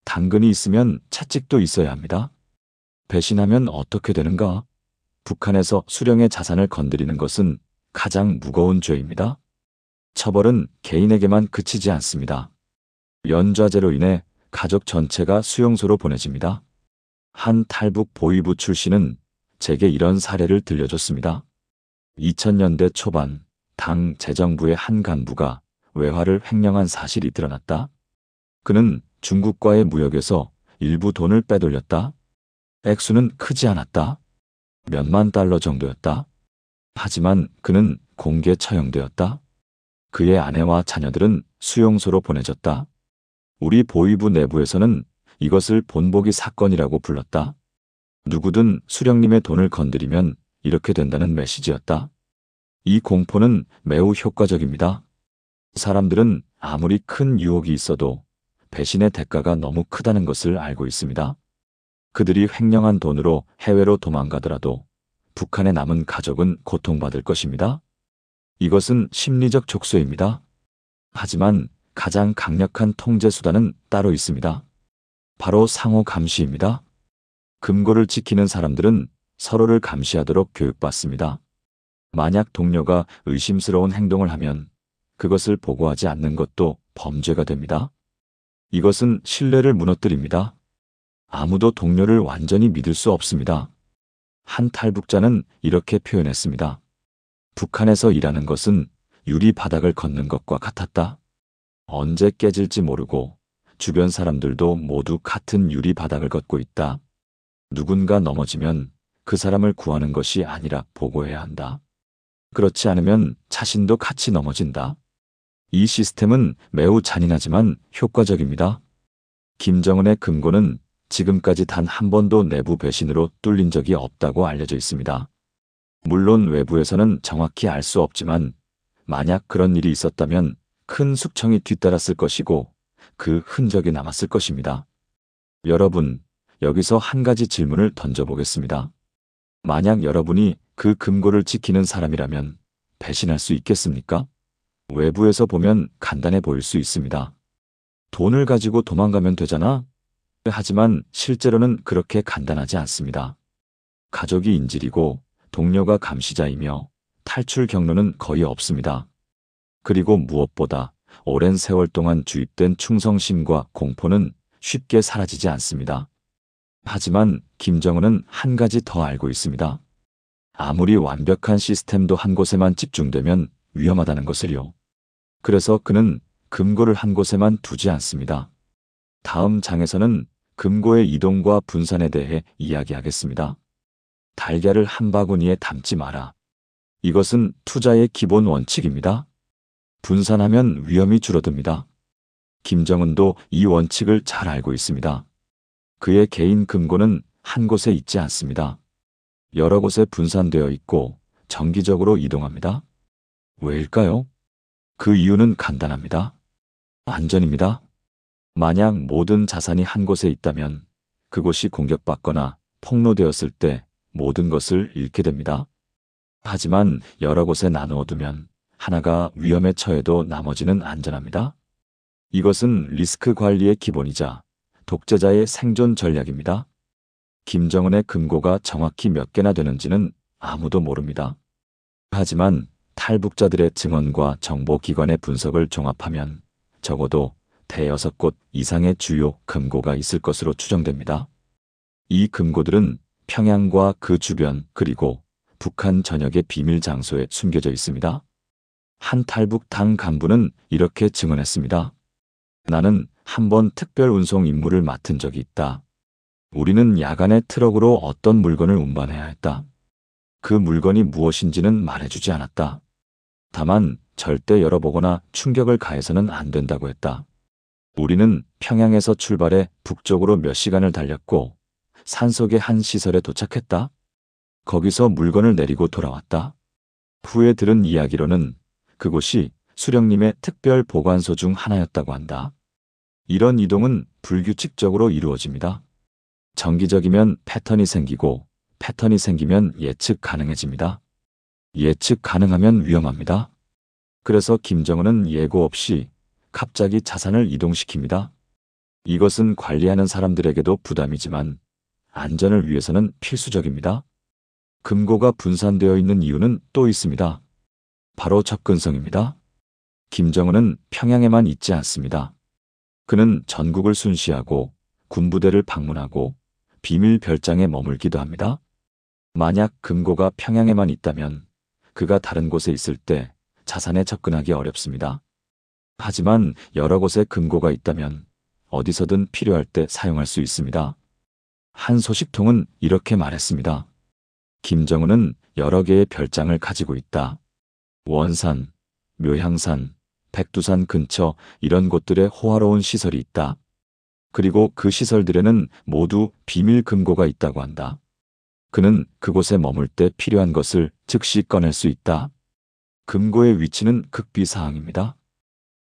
당근이 있으면 채찍도 있어야 합니다. 배신하면 어떻게 되는가? 북한에서 수령의 자산을 건드리는 것은 가장 무거운 죄입니다. 처벌은 개인에게만 그치지 않습니다. 연좌제로 인해 가족 전체가 수용소로 보내집니다. 한 탈북 보위부 출신은 제게 이런 사례를 들려줬습니다. 2000년대 초반 당 재정부의 한 간부가 외화를 횡령한 사실이 드러났다. 그는 중국과의 무역에서 일부 돈을 빼돌렸다. 액수는 크지 않았다. 몇만 달러 정도였다. 하지만 그는 공개 처형되었다. 그의 아내와 자녀들은 수용소로 보내졌다. 우리 보위부 내부에서는 이것을 본보기 사건이라고 불렀다. 누구든 수령님의 돈을 건드리면 이렇게 된다는 메시지였다. 이 공포는 매우 효과적입니다. 사람들은 아무리 큰 유혹이 있어도 배신의 대가가 너무 크다는 것을 알고 있습니다. 그들이 횡령한 돈으로 해외로 도망가더라도 북한에 남은 가족은 고통받을 것입니다. 이것은 심리적 족쇄입니다. 하지만 가장 강력한 통제 수단은 따로 있습니다. 바로 상호 감시입니다. 금고를 지키는 사람들은 서로를 감시하도록 교육받습니다. 만약 동료가 의심스러운 행동을 하면 그것을 보고하지 않는 것도 범죄가 됩니다. 이것은 신뢰를 무너뜨립니다. 아무도 동료를 완전히 믿을 수 없습니다. 한 탈북자는 이렇게 표현했습니다. 북한에서 일하는 것은 유리 바닥을 걷는 것과 같았다. 언제 깨질지 모르고 주변 사람들도 모두 같은 유리 바닥을 걷고 있다. 누군가 넘어지면 그 사람을 구하는 것이 아니라 보고해야 한다. 그렇지 않으면 자신도 같이 넘어진다. 이 시스템은 매우 잔인하지만 효과적입니다. 김정은의 금고는 지금까지 단 한 번도 내부 배신으로 뚫린 적이 없다고 알려져 있습니다. 물론 외부에서는 정확히 알 수 없지만 만약 그런 일이 있었다면 큰 숙청이 뒤따랐을 것이고 그 흔적이 남았을 것입니다. 여러분, 여기서 한 가지 질문을 던져보겠습니다. 만약 여러분이 그 금고를 지키는 사람이라면 배신할 수 있겠습니까? 외부에서 보면 간단해 보일 수 있습니다. 돈을 가지고 도망가면 되잖아? 하지만 실제로는 그렇게 간단하지 않습니다. 가족이 인질이고 동료가 감시자이며 탈출 경로는 거의 없습니다. 그리고 무엇보다 오랜 세월 동안 주입된 충성심과 공포는 쉽게 사라지지 않습니다. 하지만 김정은은 한 가지 더 알고 있습니다. 아무리 완벽한 시스템도 한 곳에만 집중되면 위험하다는 것을요. 그래서 그는 금고를 한 곳에만 두지 않습니다. 다음 장에서는 금고의 이동과 분산에 대해 이야기하겠습니다. 달걀을 한 바구니에 담지 마라. 이것은 투자의 기본 원칙입니다. 분산하면 위험이 줄어듭니다. 김정은도 이 원칙을 잘 알고 있습니다. 그의 개인 금고는 한 곳에 있지 않습니다. 여러 곳에 분산되어 있고 정기적으로 이동합니다. 왜일까요? 그 이유는 간단합니다. 안전입니다. 만약 모든 자산이 한 곳에 있다면 그곳이 공격받거나 폭로되었을 때 모든 것을 잃게 됩니다. 하지만 여러 곳에 나누어 두면 하나가 위험에 처해도 나머지는 안전합니다. 이것은 리스크 관리의 기본이자 독재자의 생존 전략입니다. 김정은의 금고가 정확히 몇 개나 되는지는 아무도 모릅니다. 하지만 탈북자들의 증언과 정보기관의 분석을 종합하면 적어도 대여섯 곳 이상의 주요 금고가 있을 것으로 추정됩니다. 이 금고들은 평양과 그 주변 그리고 북한 전역의 비밀 장소에 숨겨져 있습니다. 한 탈북 당 간부는 이렇게 증언했습니다. 나는 한 번 특별 운송 임무를 맡은 적이 있다. 우리는 야간에 트럭으로 어떤 물건을 운반해야 했다. 그 물건이 무엇인지는 말해주지 않았다. 다만 절대 열어보거나 충격을 가해서는 안 된다고 했다. 우리는 평양에서 출발해 북쪽으로 몇 시간을 달렸고 산속의 한 시설에 도착했다. 거기서 물건을 내리고 돌아왔다. 후에 들은 이야기로는 그곳이 수령님의 특별 보관소 중 하나였다고 한다. 이런 이동은 불규칙적으로 이루어집니다. 정기적이면 패턴이 생기고 패턴이 생기면 예측 가능해집니다. 예측 가능하면 위험합니다. 그래서 김정은은 예고 없이 갑자기 자산을 이동시킵니다. 이것은 관리하는 사람들에게도 부담이지만 안전을 위해서는 필수적입니다. 금고가 분산되어 있는 이유는 또 있습니다. 바로 접근성입니다. 김정은은 평양에만 있지 않습니다. 그는 전국을 순시하고 군부대를 방문하고 비밀 별장에 머물기도 합니다. 만약 금고가 평양에만 있다면 그가 다른 곳에 있을 때 자산에 접근하기 어렵습니다. 하지만 여러 곳에 금고가 있다면 어디서든 필요할 때 사용할 수 있습니다. 한 소식통은 이렇게 말했습니다. 김정은은 여러 개의 별장을 가지고 있다. 원산, 묘향산, 백두산 근처 이런 곳들에 호화로운 시설이 있다. 그리고 그 시설들에는 모두 비밀 금고가 있다고 한다. 그는 그곳에 머물 때 필요한 것을 즉시 꺼낼 수 있다. 금고의 위치는 극비사항입니다.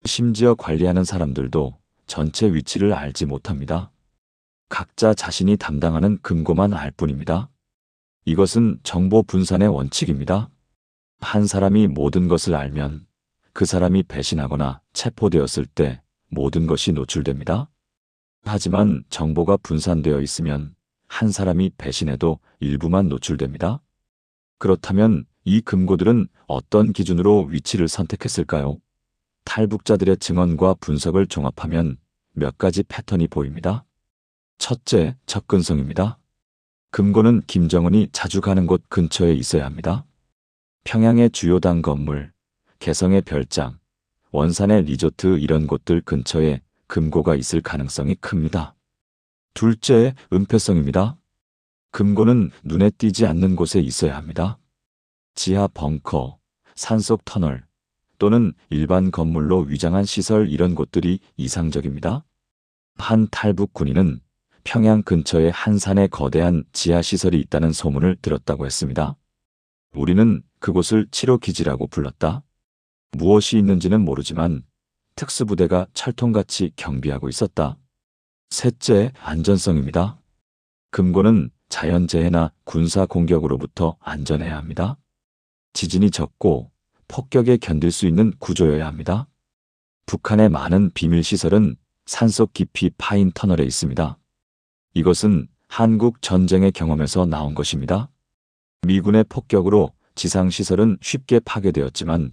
심지어 관리하는 사람들도 전체 위치를 알지 못합니다. 각자 자신이 담당하는 금고만 알 뿐입니다. 이것은 정보 분산의 원칙입니다. 한 사람이 모든 것을 알면 그 사람이 배신하거나 체포되었을 때 모든 것이 노출됩니다. 하지만 정보가 분산되어 있으면 한 사람이 배신해도 일부만 노출됩니다. 그렇다면 이 금고들은 어떤 기준으로 위치를 선택했을까요? 탈북자들의 증언과 분석을 종합하면 몇 가지 패턴이 보입니다. 첫째, 접근성입니다. 금고는 김정은이 자주 가는 곳 근처에 있어야 합니다. 평양의 주요 당 건물, 개성의 별장, 원산의 리조트 이런 곳들 근처에 금고가 있을 가능성이 큽니다. 둘째, 은폐성입니다. 금고는 눈에 띄지 않는 곳에 있어야 합니다. 지하 벙커, 산속 터널 또는 일반 건물로 위장한 시설 이런 곳들이 이상적입니다. 한 탈북 군인은 평양 근처에 한 산에 거대한 지하시설이 있다는 소문을 들었다고 했습니다. 우리는 그곳을 치료기지라고 불렀다. 무엇이 있는지는 모르지만 특수부대가 철통같이 경비하고 있었다. 셋째, 안전성입니다. 금고는 자연재해나 군사 공격으로부터 안전해야 합니다. 지진이 적고 폭격에 견딜 수 있는 구조여야 합니다. 북한의 많은 비밀시설은 산속 깊이 파인 터널에 있습니다. 이것은 한국 전쟁의 경험에서 나온 것입니다. 미군의 폭격으로 지상시설은 쉽게 파괴되었지만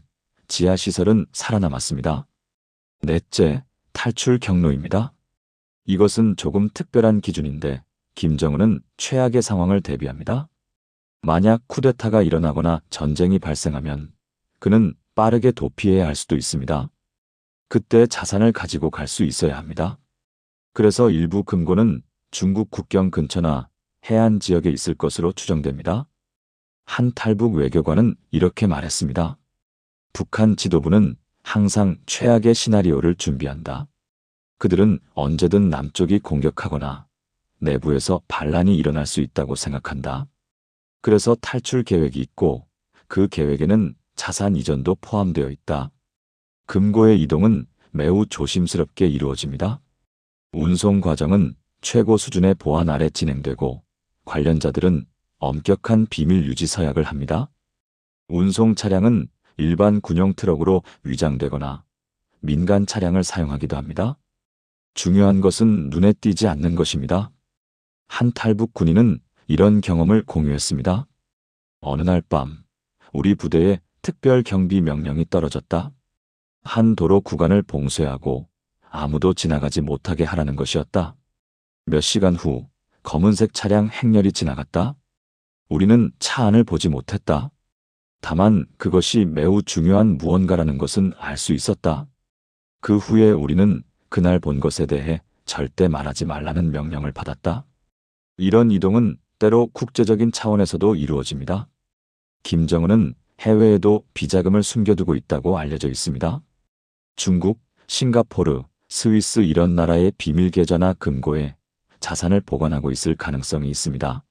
지하시설은 살아남았습니다. 넷째, 탈출 경로입니다. 이것은 조금 특별한 기준인데 김정은은 최악의 상황을 대비합니다. 만약 쿠데타가 일어나거나 전쟁이 발생하면 그는 빠르게 도피해야 할 수도 있습니다. 그때 자산을 가지고 갈 수 있어야 합니다. 그래서 일부 금고는 중국 국경 근처나 해안 지역에 있을 것으로 추정됩니다. 한 탈북 외교관은 이렇게 말했습니다. 북한 지도부는 항상 최악의 시나리오를 준비한다. 그들은 언제든 남쪽이 공격하거나 내부에서 반란이 일어날 수 있다고 생각한다. 그래서 탈출 계획이 있고 그 계획에는 자산 이전도 포함되어 있다. 금고의 이동은 매우 조심스럽게 이루어집니다. 운송 과정은 최고 수준의 보안 아래 진행되고 관련자들은 엄격한 비밀 유지 서약을 합니다. 운송 차량은 일반 군용 트럭으로 위장되거나 민간 차량을 사용하기도 합니다. 중요한 것은 눈에 띄지 않는 것입니다. 한 탈북 군인은 이런 경험을 공유했습니다. 어느 날 밤, 우리 부대에 특별 경비 명령이 떨어졌다. 한 도로 구간을 봉쇄하고 아무도 지나가지 못하게 하라는 것이었다. 몇 시간 후 검은색 차량 행렬이 지나갔다. 우리는 차 안을 보지 못했다. 다만 그것이 매우 중요한 무언가라는 것은 알 수 있었다. 그 후에 우리는 그날 본 것에 대해 절대 말하지 말라는 명령을 받았다. 이런 이동은 때로 국제적인 차원에서도 이루어집니다. 김정은은 해외에도 비자금을 숨겨두고 있다고 알려져 있습니다. 중국, 싱가포르, 스위스 이런 나라의 비밀 계좌나 금고에 자산을 보관하고 있을 가능성이 있습니다.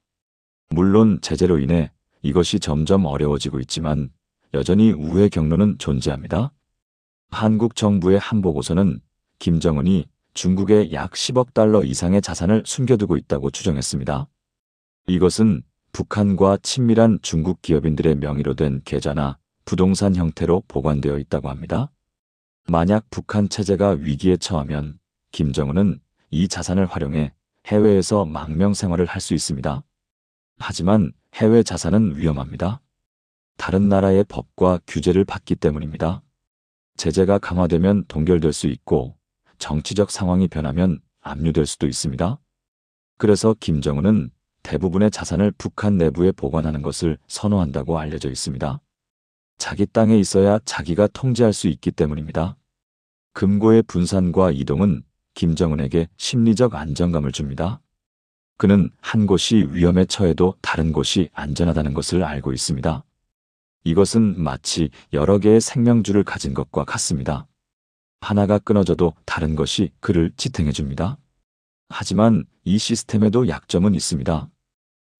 물론 제재로 인해 이것이 점점 어려워지고 있지만 여전히 우회 경로는 존재합니다. 한국 정부의 한 보고서는 김정은이 중국에 약 10억 달러 이상의 자산을 숨겨두고 있다고 추정했습니다. 이것은 북한과 친밀한 중국 기업인들의 명의로 된 계좌나 부동산 형태로 보관되어 있다고 합니다. 만약 북한 체제가 위기에 처하면 김정은은 이 자산을 활용해 해외에서 망명 생활을 할 수 있습니다. 하지만 해외 자산은 위험합니다. 다른 나라의 법과 규제를 받기 때문입니다. 제재가 강화되면 동결될 수 있고 정치적 상황이 변하면 압류될 수도 있습니다. 그래서 김정은은 대부분의 자산을 북한 내부에 보관하는 것을 선호한다고 알려져 있습니다. 자기 땅에 있어야 자기가 통제할 수 있기 때문입니다. 금고의 분산과 이동은 김정은에게 심리적 안정감을 줍니다. 그는 한 곳이 위험에 처해도 다른 곳이 안전하다는 것을 알고 있습니다. 이것은 마치 여러 개의 생명줄을 가진 것과 같습니다. 하나가 끊어져도 다른 것이 그를 지탱해 줍니다. 하지만 이 시스템에도 약점은 있습니다.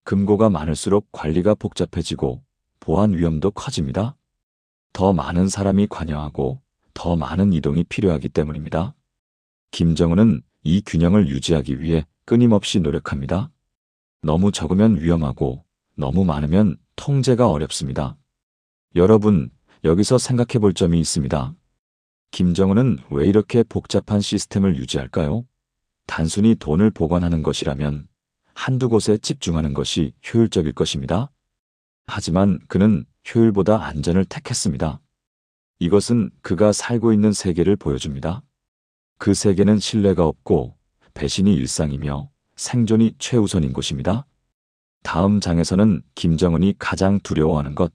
금고가 많을수록 관리가 복잡해지고 보안 위험도 커집니다. 더 많은 사람이 관여하고 더 많은 이동이 필요하기 때문입니다. 김정은은 이 균형을 유지하기 위해 끊임없이 노력합니다. 너무 적으면 위험하고 너무 많으면 통제가 어렵습니다. 여러분, 여기서 생각해 볼 점이 있습니다. 김정은은 왜 이렇게 복잡한 시스템을 유지할까요? 단순히 돈을 보관하는 것이라면 한두 곳에 집중하는 것이 효율적일 것입니다. 하지만 그는 효율보다 안전을 택했습니다. 이것은 그가 살고 있는 세계를 보여줍니다. 그 세계는 신뢰가 없고 배신이 일상이며 생존이 최우선인 곳입니다. 다음 장에서는 김정은이 가장 두려워하는 것,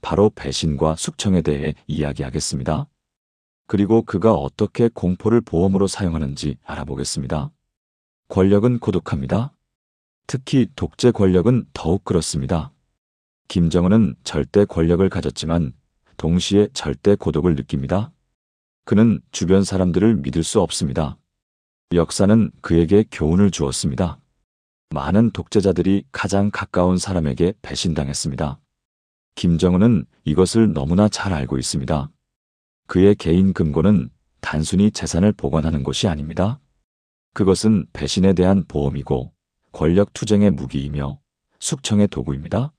바로 배신과 숙청에 대해 이야기하겠습니다. 그리고 그가 어떻게 공포를 보험으로 사용하는지 알아보겠습니다. 권력은 고독합니다. 특히 독재 권력은 더욱 그렇습니다. 김정은은 절대 권력을 가졌지만 동시에 절대 고독을 느낍니다. 그는 주변 사람들을 믿을 수 없습니다. 역사는 그에게 교훈을 주었습니다. 많은 독재자들이 가장 가까운 사람에게 배신당했습니다. 김정은은 이것을 너무나 잘 알고 있습니다. 그의 개인 금고는 단순히 재산을 보관하는 곳이 아닙니다. 그것은 배신에 대한 보험이고 권력 투쟁의 무기이며 숙청의 도구입니다.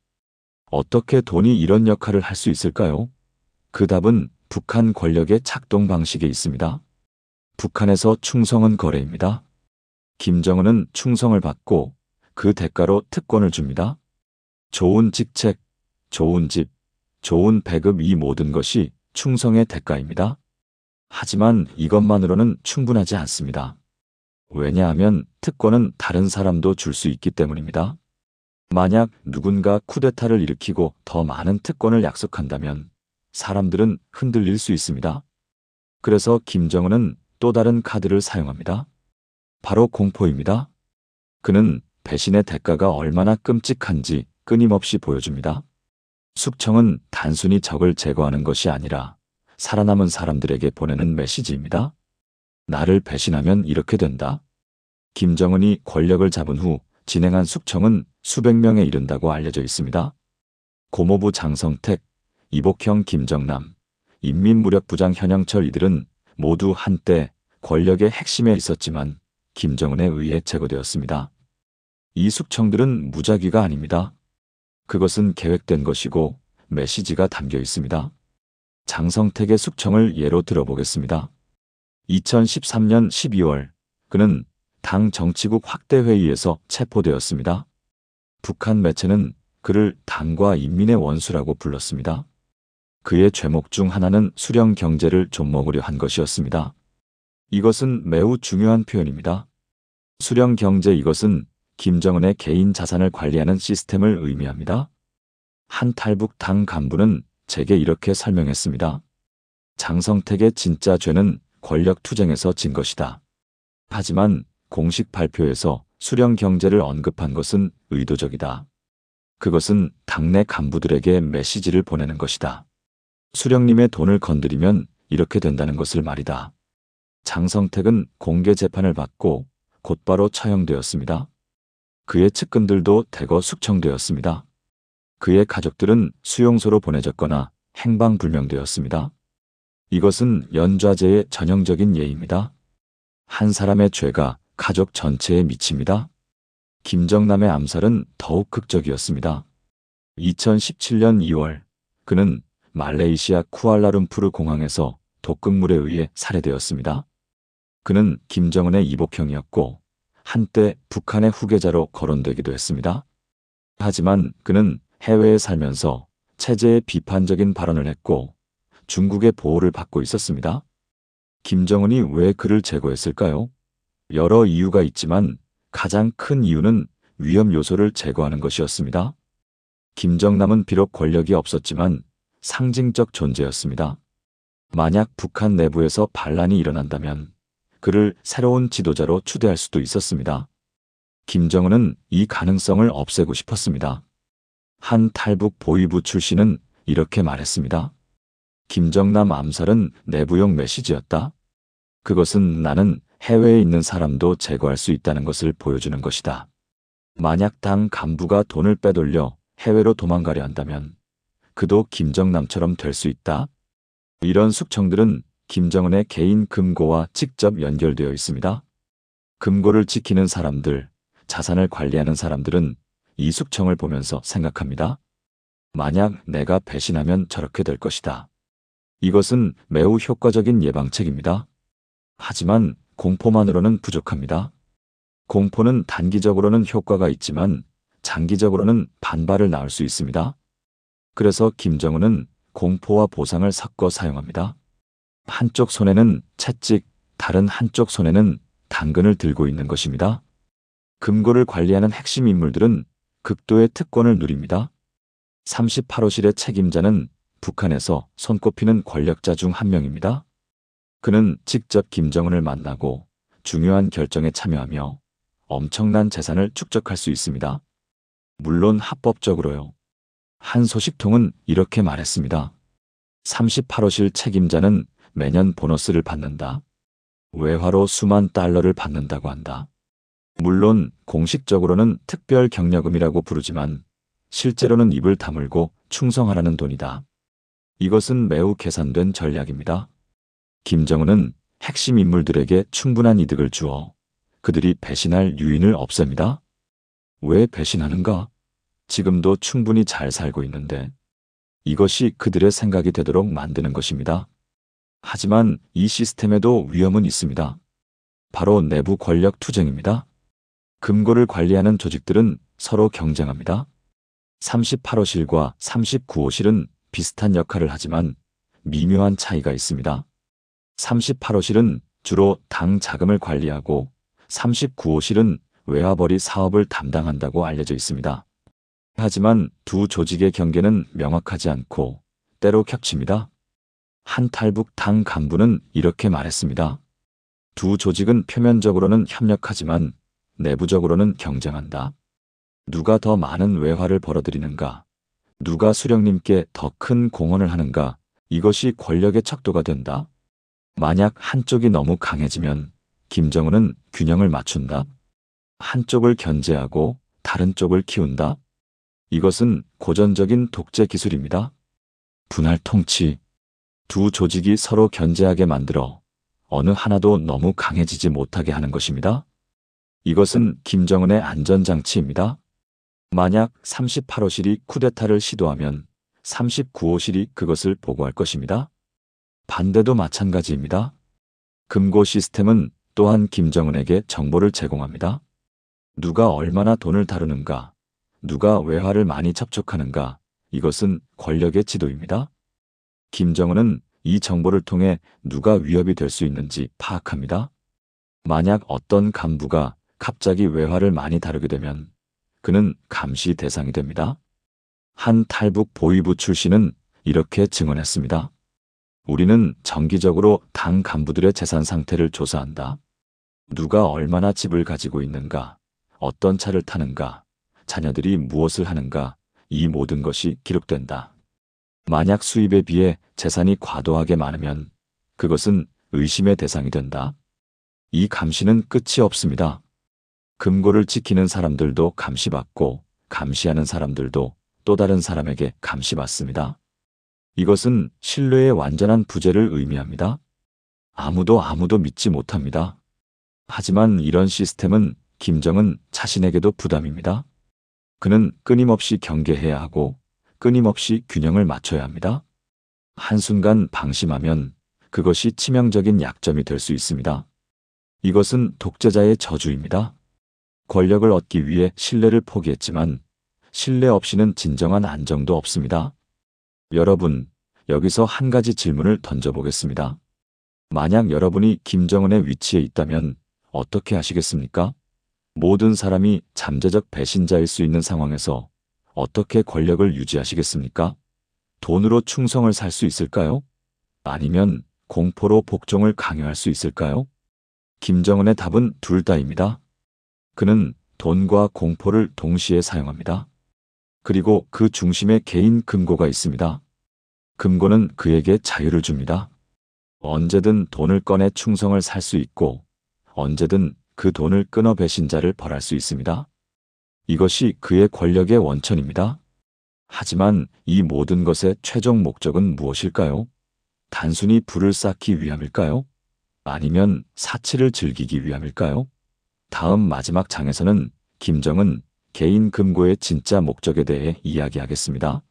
어떻게 돈이 이런 역할을 할 수 있을까요? 그 답은 북한 권력의 작동 방식에 있습니다. 북한에서 충성은 거래입니다. 김정은은 충성을 받고 그 대가로 특권을 줍니다. 좋은 직책, 좋은 집, 좋은 배급, 이 모든 것이 충성의 대가입니다. 하지만 이것만으로는 충분하지 않습니다. 왜냐하면 특권은 다른 사람도 줄 수 있기 때문입니다. 만약 누군가 쿠데타를 일으키고 더 많은 특권을 약속한다면 사람들은 흔들릴 수 있습니다. 그래서 김정은은 또 다른 카드를 사용합니다. 바로 공포입니다. 그는 배신의 대가가 얼마나 끔찍한지 끊임없이 보여줍니다. 숙청은 단순히 적을 제거하는 것이 아니라 살아남은 사람들에게 보내는 메시지입니다. 나를 배신하면 이렇게 된다. 김정은이 권력을 잡은 후 진행한 숙청은 수백 명에 이른다고 알려져 있습니다. 고모부 장성택, 이복형 김정남, 인민무력부장 현영철, 이들은 모두 한때 권력의 핵심에 있었지만 김정은에 의해 제거되었습니다. 이 숙청들은 무작위가 아닙니다. 그것은 계획된 것이고 메시지가 담겨 있습니다. 장성택의 숙청을 예로 들어보겠습니다. 2013년 12월 그는 당 정치국 확대회의에서 체포되었습니다. 북한 매체는 그를 당과 인민의 원수라고 불렀습니다. 그의 죄목 중 하나는 수령 경제를 좀먹으려 한 것이었습니다. 이것은 매우 중요한 표현입니다. 수령 경제, 이것은 김정은의 개인 자산을 관리하는 시스템을 의미합니다. 한 탈북 당 간부는 제게 이렇게 설명했습니다. 장성택의 진짜 죄는 권력 투쟁에서 진 것이다. 하지만 공식 발표에서 수령 경제를 언급한 것은 의도적이다. 그것은 당내 간부들에게 메시지를 보내는 것이다. 수령님의 돈을 건드리면 이렇게 된다는 것을 말이다. 장성택은 공개 재판을 받고 곧바로 처형되었습니다. 그의 측근들도 대거 숙청되었습니다. 그의 가족들은 수용소로 보내졌거나 행방불명되었습니다. 이것은 연좌제의 전형적인 예입니다. 한 사람의 죄가 가족 전체에 미칩니다. 김정남의 암살은 더욱 극적이었습니다. 2017년 2월 그는 말레이시아 쿠알라룸푸르 공항에서 독극물에 의해 살해되었습니다. 그는 김정은의 이복형이었고 한때 북한의 후계자로 거론되기도 했습니다. 하지만 그는 해외에 살면서 체제에 비판적인 발언을 했고 중국의 보호를 받고 있었습니다. 김정은이 왜 그를 제거했을까요? 여러 이유가 있지만 가장 큰 이유는 위험 요소를 제거하는 것이었습니다. 김정남은 비록 권력이 없었지만 상징적 존재였습니다. 만약 북한 내부에서 반란이 일어난다면 그를 새로운 지도자로 추대할 수도 있었습니다. 김정은은 이 가능성을 없애고 싶었습니다. 한 탈북 보위부 출신은 이렇게 말했습니다. 김정남 암살은 내부용 메시지였다. 그것은 나는 해외에 있는 사람도 제거할 수 있다는 것을 보여주는 것이다. 만약 당 간부가 돈을 빼돌려 해외로 도망가려 한다면 그도 김정남처럼 될 수 있다. 이런 숙청들은 김정은의 개인 금고와 직접 연결되어 있습니다. 금고를 지키는 사람들, 자산을 관리하는 사람들은 이 숙청을 보면서 생각합니다. 만약 내가 배신하면 저렇게 될 것이다. 이것은 매우 효과적인 예방책입니다. 하지만 공포만으로는 부족합니다. 공포는 단기적으로는 효과가 있지만 장기적으로는 반발을 낳을 수 있습니다. 그래서 김정은은 공포와 보상을 섞어 사용합니다. 한쪽 손에는 채찍, 다른 한쪽 손에는 당근을 들고 있는 것입니다. 금고를 관리하는 핵심 인물들은 극도의 특권을 누립니다. 38호실의 책임자는 북한에서 손꼽히는 권력자 중 한 명입니다. 그는 직접 김정은을 만나고 중요한 결정에 참여하며 엄청난 재산을 축적할 수 있습니다. 물론 합법적으로요. 한 소식통은 이렇게 말했습니다. 38호실 책임자는 매년 보너스를 받는다. 외화로 수만 달러를 받는다고 한다. 물론 공식적으로는 특별 격려금이라고 부르지만 실제로는 입을 다물고 충성하라는 돈이다. 이것은 매우 계산된 전략입니다. 김정은은 핵심 인물들에게 충분한 이득을 주어 그들이 배신할 유인을 없앱니다. 왜 배신하는가? 지금도 충분히 잘 살고 있는데 이것이 그들의 생각이 되도록 만드는 것입니다. 하지만 이 시스템에도 위험은 있습니다. 바로 내부 권력 투쟁입니다. 금고를 관리하는 조직들은 서로 경쟁합니다. 38호실과 39호실은 비슷한 역할을 하지만 미묘한 차이가 있습니다. 38호실은 주로 당 자금을 관리하고 39호실은 외화벌이 사업을 담당한다고 알려져 있습니다. 하지만 두 조직의 경계는 명확하지 않고 때로 겹칩니다. 한탈북 당 간부는 이렇게 말했습니다. 두 조직은 표면적으로는 협력하지만 내부적으로는 경쟁한다. 누가 더 많은 외화를 벌어들이는가, 누가 수령님께 더 큰 공헌을 하는가, 이것이 권력의 척도가 된다. 만약 한쪽이 너무 강해지면 김정은은 균형을 맞춘다. 한쪽을 견제하고 다른 쪽을 키운다. 이것은 고전적인 독재 기술입니다. 분할 통치. 두 조직이 서로 견제하게 만들어 어느 하나도 너무 강해지지 못하게 하는 것입니다. 이것은 김정은의 안전장치입니다. 만약 38호실이 쿠데타를 시도하면 39호실이 그것을 보고할 것입니다. 반대도 마찬가지입니다. 금고 시스템은 또한 김정은에게 정보를 제공합니다. 누가 얼마나 돈을 다루는가, 누가 외화를 많이 접촉하는가, 이것은 권력의 지도입니다. 김정은은 이 정보를 통해 누가 위협이 될 수 있는지 파악합니다. 만약 어떤 간부가 갑자기 외화를 많이 다루게 되면 그는 감시 대상이 됩니다. 한 탈북 보위부 출신은 이렇게 증언했습니다. 우리는 정기적으로 당 간부들의 재산 상태를 조사한다. 누가 얼마나 집을 가지고 있는가, 어떤 차를 타는가, 자녀들이 무엇을 하는가, 이 모든 것이 기록된다. 만약 수입에 비해 재산이 과도하게 많으면 그것은 의심의 대상이 된다. 이 감시는 끝이 없습니다. 금고를 지키는 사람들도 감시받고 감시하는 사람들도 또 다른 사람에게 감시받습니다. 이것은 신뢰의 완전한 부재를 의미합니다. 아무도 믿지 못합니다. 하지만 이런 시스템은 김정은 자신에게도 부담입니다. 그는 끊임없이 경계해야 하고 끊임없이 균형을 맞춰야 합니다. 한순간 방심하면 그것이 치명적인 약점이 될 수 있습니다. 이것은 독재자의 저주입니다. 권력을 얻기 위해 신뢰를 포기했지만 신뢰 없이는 진정한 안정도 없습니다. 여러분, 여기서 한 가지 질문을 던져보겠습니다. 만약 여러분이 김정은의 위치에 있다면 어떻게 하시겠습니까? 모든 사람이 잠재적 배신자일 수 있는 상황에서 어떻게 권력을 유지하시겠습니까? 돈으로 충성을 살 수 있을까요? 아니면 공포로 복종을 강요할 수 있을까요? 김정은의 답은 둘 다입니다. 그는 돈과 공포를 동시에 사용합니다. 그리고 그 중심에 개인 금고가 있습니다. 금고는 그에게 자유를 줍니다. 언제든 돈을 꺼내 충성을 살 수 있고 언제든 그 돈을 끊어 배신자를 벌할 수 있습니다. 이것이 그의 권력의 원천입니다. 하지만 이 모든 것의 최종 목적은 무엇일까요? 단순히 부를 쌓기 위함일까요? 아니면 사치를 즐기기 위함일까요? 다음 마지막 장에서는 김정은 개인 금고의 진짜 목적에 대해 이야기하겠습니다.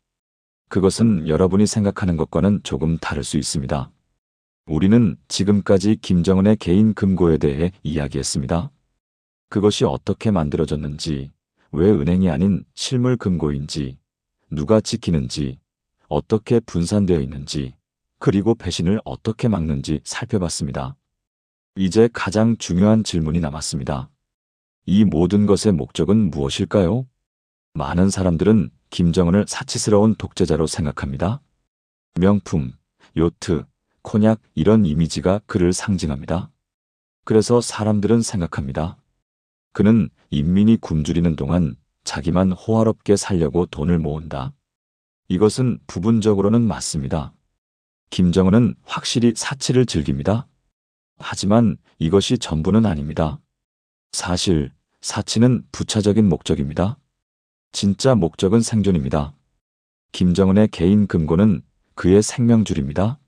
그것은 여러분이 생각하는 것과는 조금 다를 수 있습니다. 우리는 지금까지 김정은의 개인 금고에 대해 이야기했습니다. 그것이 어떻게 만들어졌는지, 왜 은행이 아닌 실물 금고인지, 누가 지키는지, 어떻게 분산되어 있는지, 그리고 배신을 어떻게 막는지 살펴봤습니다. 이제 가장 중요한 질문이 남았습니다. 이 모든 것의 목적은 무엇일까요? 많은 사람들은 김정은을 사치스러운 독재자로 생각합니다. 명품, 요트, 코냑 이런 이미지가 그를 상징합니다. 그래서 사람들은 생각합니다. 그는 인민이 굶주리는 동안 자기만 호화롭게 살려고 돈을 모은다. 이것은 부분적으로는 맞습니다. 김정은은 확실히 사치를 즐깁니다. 하지만 이것이 전부는 아닙니다. 사실 사치는 부차적인 목적입니다. 진짜 목적은 생존입니다. 김정은의 개인 금고는 그의 생명줄입니다.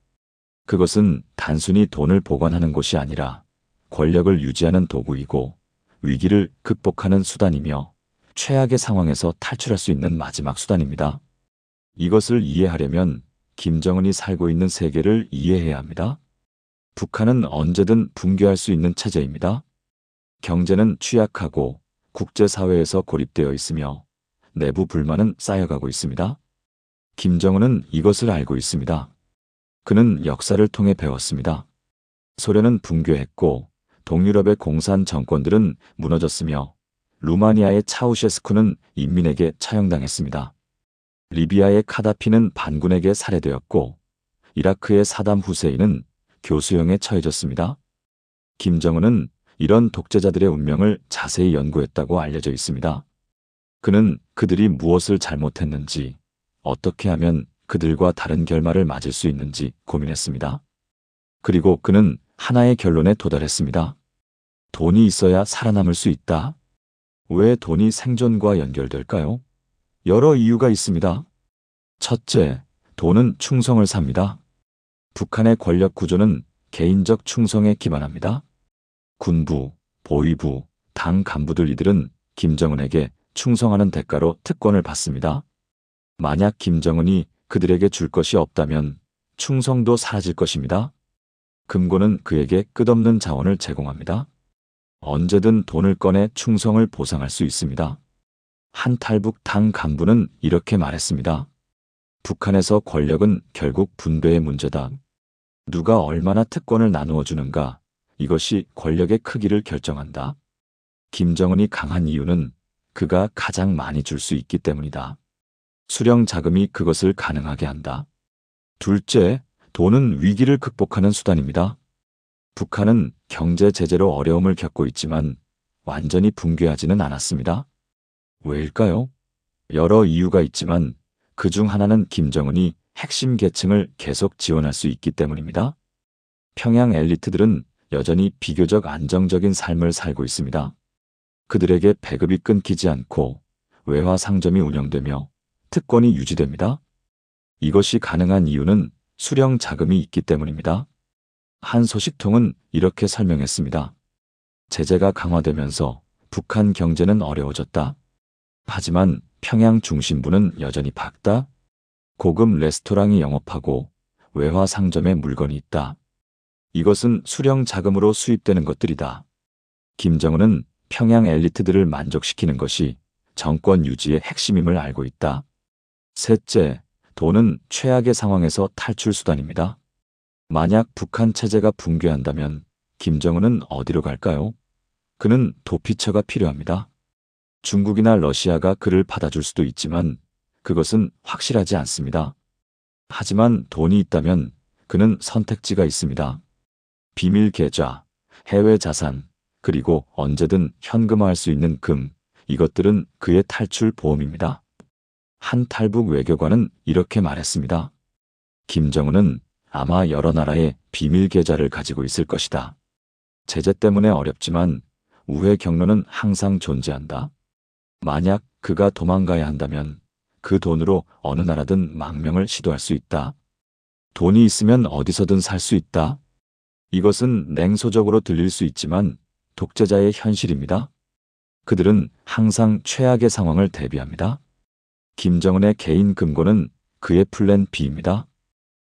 그것은 단순히 돈을 보관하는 곳이 아니라 권력을 유지하는 도구이고 위기를 극복하는 수단이며 최악의 상황에서 탈출할 수 있는 마지막 수단입니다. 이것을 이해하려면 김정은이 살고 있는 세계를 이해해야 합니다. 북한은 언제든 붕괴할 수 있는 체제입니다. 경제는 취약하고 국제사회에서 고립되어 있으며 내부 불만은 쌓여가고 있습니다. 김정은은 이것을 알고 있습니다. 그는 역사를 통해 배웠습니다. 소련은 붕괴했고 동유럽의 공산 정권들은 무너졌으며 루마니아의 차우셰스쿠는 인민에게 처형당했습니다. 리비아의 카다피는 반군에게 살해되었고 이라크의 사담 후세인은 교수형에 처해졌습니다. 김정은은 이런 독재자들의 운명을 자세히 연구했다고 알려져 있습니다. 그는 그들이 무엇을 잘못했는지, 어떻게 하면 그들과 다른 결말을 맞을 수 있는지 고민했습니다. 그리고 그는 하나의 결론에 도달했습니다. 돈이 있어야 살아남을 수 있다. 왜 돈이 생존과 연결될까요? 여러 이유가 있습니다. 첫째, 돈은 충성을 삽니다. 북한의 권력 구조는 개인적 충성에 기반합니다. 군부, 보위부, 당 간부들 이들은 김정은에게 충성하는 대가로 특권을 받습니다. 만약 김정은이 그들에게 줄 것이 없다면 충성도 사라질 것입니다. 금고는 그에게 끝없는 자원을 제공합니다. 언제든 돈을 꺼내 충성을 보상할 수 있습니다. 한 탈북 당 간부는 이렇게 말했습니다. 북한에서 권력은 결국 분배의 문제다. 누가 얼마나 특권을 나누어 주는가, 이것이 권력의 크기를 결정한다. 김정은이 강한 이유는 그가 가장 많이 줄 수 있기 때문이다. 수령 자금이 그것을 가능하게 한다. 둘째, 돈은 위기를 극복하는 수단입니다. 북한은 경제 제재로 어려움을 겪고 있지만 완전히 붕괴하지는 않았습니다. 왜일까요? 여러 이유가 있지만 그 중 하나는 김정은이 핵심 계층을 계속 지원할 수 있기 때문입니다. 평양 엘리트들은 여전히 비교적 안정적인 삶을 살고 있습니다. 그들에게 배급이 끊기지 않고 외화 상점이 운영되며 특권이 유지됩니다. 이것이 가능한 이유는 수령 자금이 있기 때문입니다. 한 소식통은 이렇게 설명했습니다. 제재가 강화되면서 북한 경제는 어려워졌다. 하지만 평양 중심부는 여전히 밝다. 고급 레스토랑이 영업하고 외화 상점에 물건이 있다. 이것은 수령 자금으로 수입되는 것들이다. 김정은은 평양 엘리트들을 만족시키는 것이 정권 유지의 핵심임을 알고 있다. 셋째, 돈은 최악의 상황에서 탈출 수단입니다. 만약 북한 체제가 붕괴한다면 김정은은 어디로 갈까요? 그는 도피처가 필요합니다. 중국이나 러시아가 그를 받아줄 수도 있지만 그것은 확실하지 않습니다. 하지만 돈이 있다면 그는 선택지가 있습니다. 비밀 계좌, 해외 자산, 그리고 언제든 현금화할 수 있는 금, 이것들은 그의 탈출 보험입니다. 한 탈북 외교관은 이렇게 말했습니다. 김정은은 아마 여러 나라의 비밀 계좌를 가지고 있을 것이다. 제재 때문에 어렵지만 우회 경로는 항상 존재한다. 만약 그가 도망가야 한다면 그 돈으로 어느 나라든 망명을 시도할 수 있다. 돈이 있으면 어디서든 살 수 있다. 이것은 냉소적으로 들릴 수 있지만 독재자의 현실입니다. 그들은 항상 최악의 상황을 대비합니다. 김정은의 개인 금고는 그의 플랜 B입니다.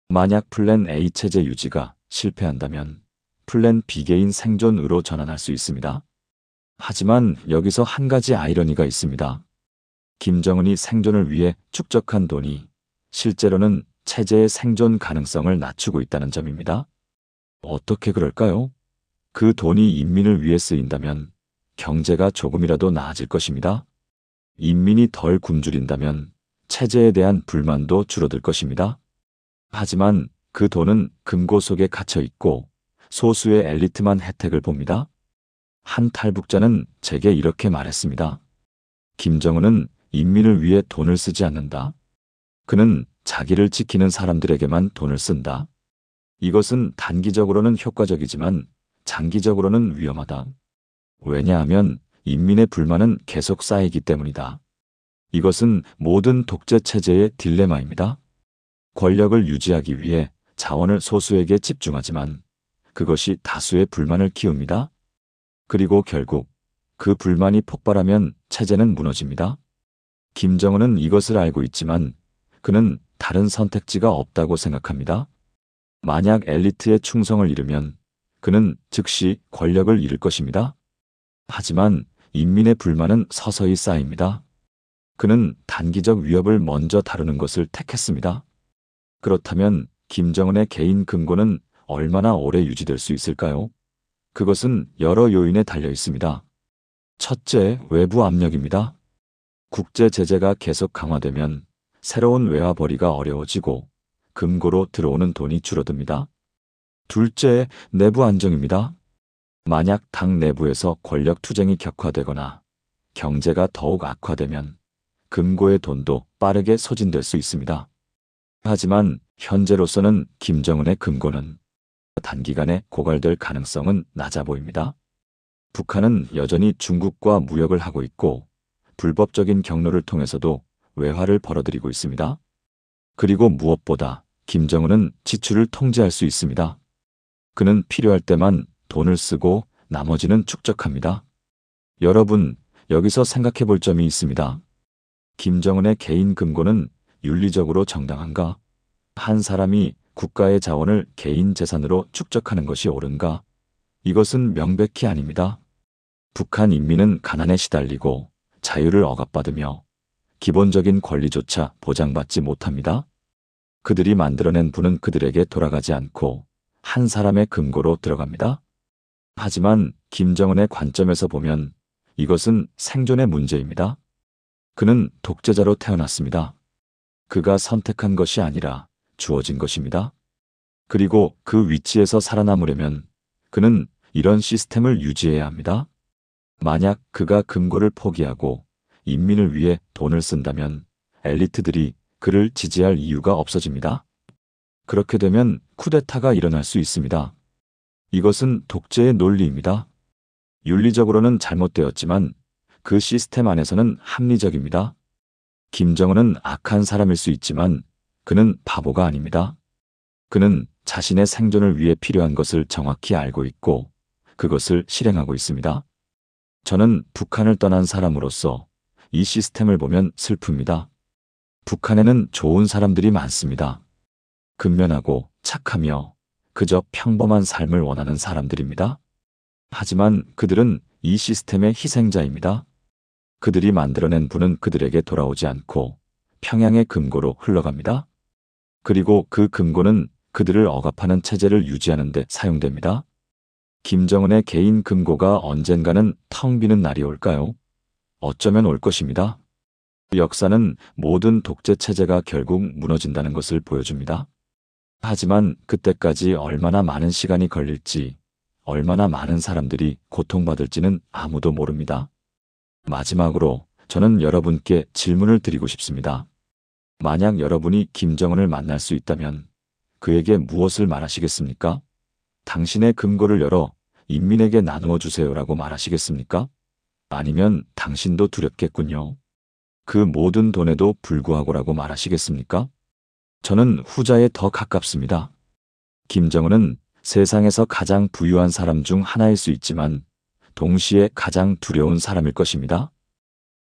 만약 플랜 A 체제 유지가 실패한다면 플랜 B개인 생존으로 전환할 수 있습니다. 하지만 여기서 한 가지 아이러니가 있습니다. 김정은이 생존을 위해 축적한 돈이 실제로는 체제의 생존 가능성을 낮추고 있다는 점입니다. 어떻게 그럴까요? 그 돈이 인민을 위해 쓰인다면 경제가 조금이라도 나아질 것입니다. 인민이 덜 굶주린다면 체제에 대한 불만도 줄어들 것입니다. 하지만 그 돈은 금고 속에 갇혀 있고 소수의 엘리트만 혜택을 봅니다. 한 탈북자는 제게 이렇게 말했습니다. 김정은은 인민을 위해 돈을 쓰지 않는다. 그는 자기를 지키는 사람들에게만 돈을 쓴다. 이것은 단기적으로는 효과적이지만 장기적으로는 위험하다. 왜냐하면 인민의 불만은 계속 쌓이기 때문이다. 이것은 모든 독재 체제의 딜레마입니다. 권력을 유지하기 위해 자원을 소수에게 집중하지만 그것이 다수의 불만을 키웁니다. 그리고 결국 그 불만이 폭발하면 체제는 무너집니다. 김정은은 이것을 알고 있지만 그는 다른 선택지가 없다고 생각합니다. 만약 엘리트의 충성을 잃으면 그는 즉시 권력을 잃을 것입니다. 하지만 인민의 불만은 서서히 쌓입니다. 그는 단기적 위협을 먼저 다루는 것을 택했습니다. 그렇다면 김정은의 개인 금고는 얼마나 오래 유지될 수 있을까요? 그것은 여러 요인에 달려 있습니다. 첫째, 외부 압력입니다. 국제 제재가 계속 강화되면 새로운 외화 벌이가 어려워지고 금고로 들어오는 돈이 줄어듭니다. 둘째, 내부 안정입니다. 만약 당 내부에서 권력 투쟁이 격화되거나 경제가 더욱 악화되면 금고의 돈도 빠르게 소진될 수 있습니다. 하지만 현재로서는 김정은의 금고는 단기간에 고갈될 가능성은 낮아 보입니다. 북한은 여전히 중국과 무역을 하고 있고 불법적인 경로를 통해서도 외화를 벌어들이고 있습니다. 그리고 무엇보다 김정은은 지출을 통제할 수 있습니다. 그는 필요할 때만 돈을 쓰고 나머지는 축적합니다. 여러분, 여기서 생각해 볼 점이 있습니다. 김정은의 개인 금고는 윤리적으로 정당한가? 한 사람이 국가의 자원을 개인 재산으로 축적하는 것이 옳은가? 이것은 명백히 아닙니다. 북한 인민은 가난에 시달리고 자유를 억압받으며 기본적인 권리조차 보장받지 못합니다. 그들이 만들어낸 부는 그들에게 돌아가지 않고 한 사람의 금고로 들어갑니다. 하지만 김정은의 관점에서 보면 이것은 생존의 문제입니다. 그는 독재자로 태어났습니다. 그가 선택한 것이 아니라 주어진 것입니다. 그리고 그 위치에서 살아남으려면 그는 이런 시스템을 유지해야 합니다. 만약 그가 금고를 포기하고 인민을 위해 돈을 쓴다면 엘리트들이 그를 지지할 이유가 없어집니다. 그렇게 되면 쿠데타가 일어날 수 있습니다. 이것은 독재의 논리입니다. 윤리적으로는 잘못되었지만 그 시스템 안에서는 합리적입니다. 김정은은 악한 사람일 수 있지만 그는 바보가 아닙니다. 그는 자신의 생존을 위해 필요한 것을 정확히 알고 있고 그것을 실행하고 있습니다. 저는 북한을 떠난 사람으로서 이 시스템을 보면 슬픕니다. 북한에는 좋은 사람들이 많습니다. 근면하고 착하며 그저 평범한 삶을 원하는 사람들입니다. 하지만 그들은 이 시스템의 희생자입니다. 그들이 만들어낸 부는 그들에게 돌아오지 않고 평양의 금고로 흘러갑니다. 그리고 그 금고는 그들을 억압하는 체제를 유지하는 데 사용됩니다. 김정은의 개인 금고가 언젠가는 텅 비는 날이 올까요? 어쩌면 올 것입니다. 역사는 모든 독재 체제가 결국 무너진다는 것을 보여줍니다. 하지만 그때까지 얼마나 많은 시간이 걸릴지, 얼마나 많은 사람들이 고통받을지는 아무도 모릅니다. 마지막으로 저는 여러분께 질문을 드리고 싶습니다. 만약 여러분이 김정은을 만날 수 있다면 그에게 무엇을 말하시겠습니까? 당신의 금고를 열어 인민에게 나누어 주세요라고 말하시겠습니까? 아니면 당신도 두렵겠군요. 그 모든 돈에도 불구하고라고 말하시겠습니까? 저는 후자에 더 가깝습니다. 김정은은 세상에서 가장 부유한 사람 중 하나일 수 있지만 동시에 가장 두려운 사람일 것입니다.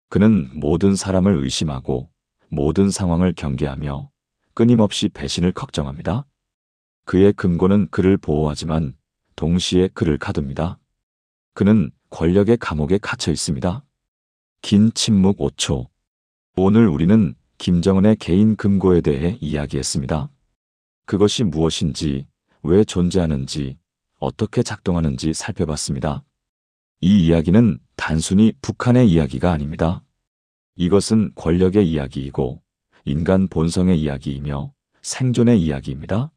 그는 모든 사람을 의심하고 모든 상황을 경계하며 끊임없이 배신을 걱정합니다. 그의 금고는 그를 보호하지만 동시에 그를 가둡니다. 그는 권력의 감옥에 갇혀 있습니다. 긴 침묵 5초. 오늘 우리는 김정은의 개인 금고에 대해 이야기했습니다. 그것이 무엇인지, 왜 존재하는지, 어떻게 작동하는지 살펴봤습니다. 이 이야기는 단순히 북한의 이야기가 아닙니다. 이것은 권력의 이야기이고 인간 본성의 이야기이며 생존의 이야기입니다.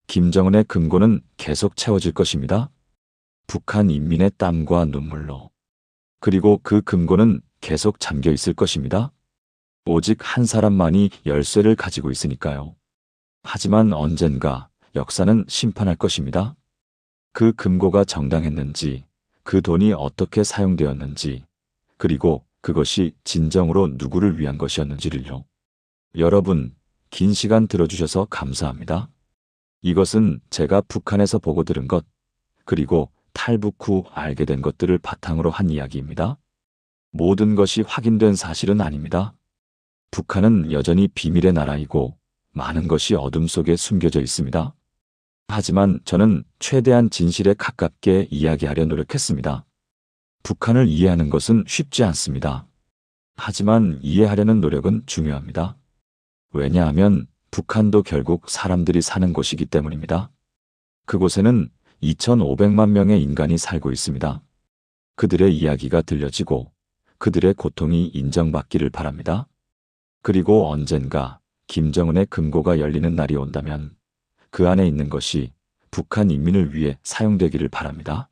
김정은의 금고는 계속 채워질 것입니다. 북한 인민의 땀과 눈물로. 그리고 그 금고는 계속 잠겨 있을 것입니다. 오직 한 사람만이 열쇠를 가지고 있으니까요. 하지만 언젠가 역사는 심판할 것입니다. 그 금고가 정당했는지, 그 돈이 어떻게 사용되었는지, 그리고 그것이 진정으로 누구를 위한 것이었는지를요. 여러분, 긴 시간 들어주셔서 감사합니다. 이것은 제가 북한에서 보고 들은 것, 그리고 탈북 후 알게 된 것들을 바탕으로 한 이야기입니다. 모든 것이 확인된 사실은 아닙니다. 북한은 여전히 비밀의 나라이고 많은 것이 어둠 속에 숨겨져 있습니다. 하지만 저는 최대한 진실에 가깝게 이야기하려 노력했습니다. 북한을 이해하는 것은 쉽지 않습니다. 하지만 이해하려는 노력은 중요합니다. 왜냐하면 북한도 결국 사람들이 사는 곳이기 때문입니다. 그곳에는 2,500만 명의 인간이 살고 있습니다. 그들의 이야기가 들려지고 그들의 고통이 인정받기를 바랍니다. 그리고 언젠가 김정은의 금고가 열리는 날이 온다면 그 안에 있는 것이 북한 인민을 위해 사용되기를 바랍니다.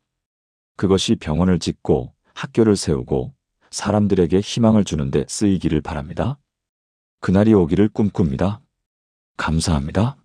그것이 병원을 짓고 학교를 세우고 사람들에게 희망을 주는 데 쓰이기를 바랍니다. 그날이 오기를 꿈꿉니다. 감사합니다.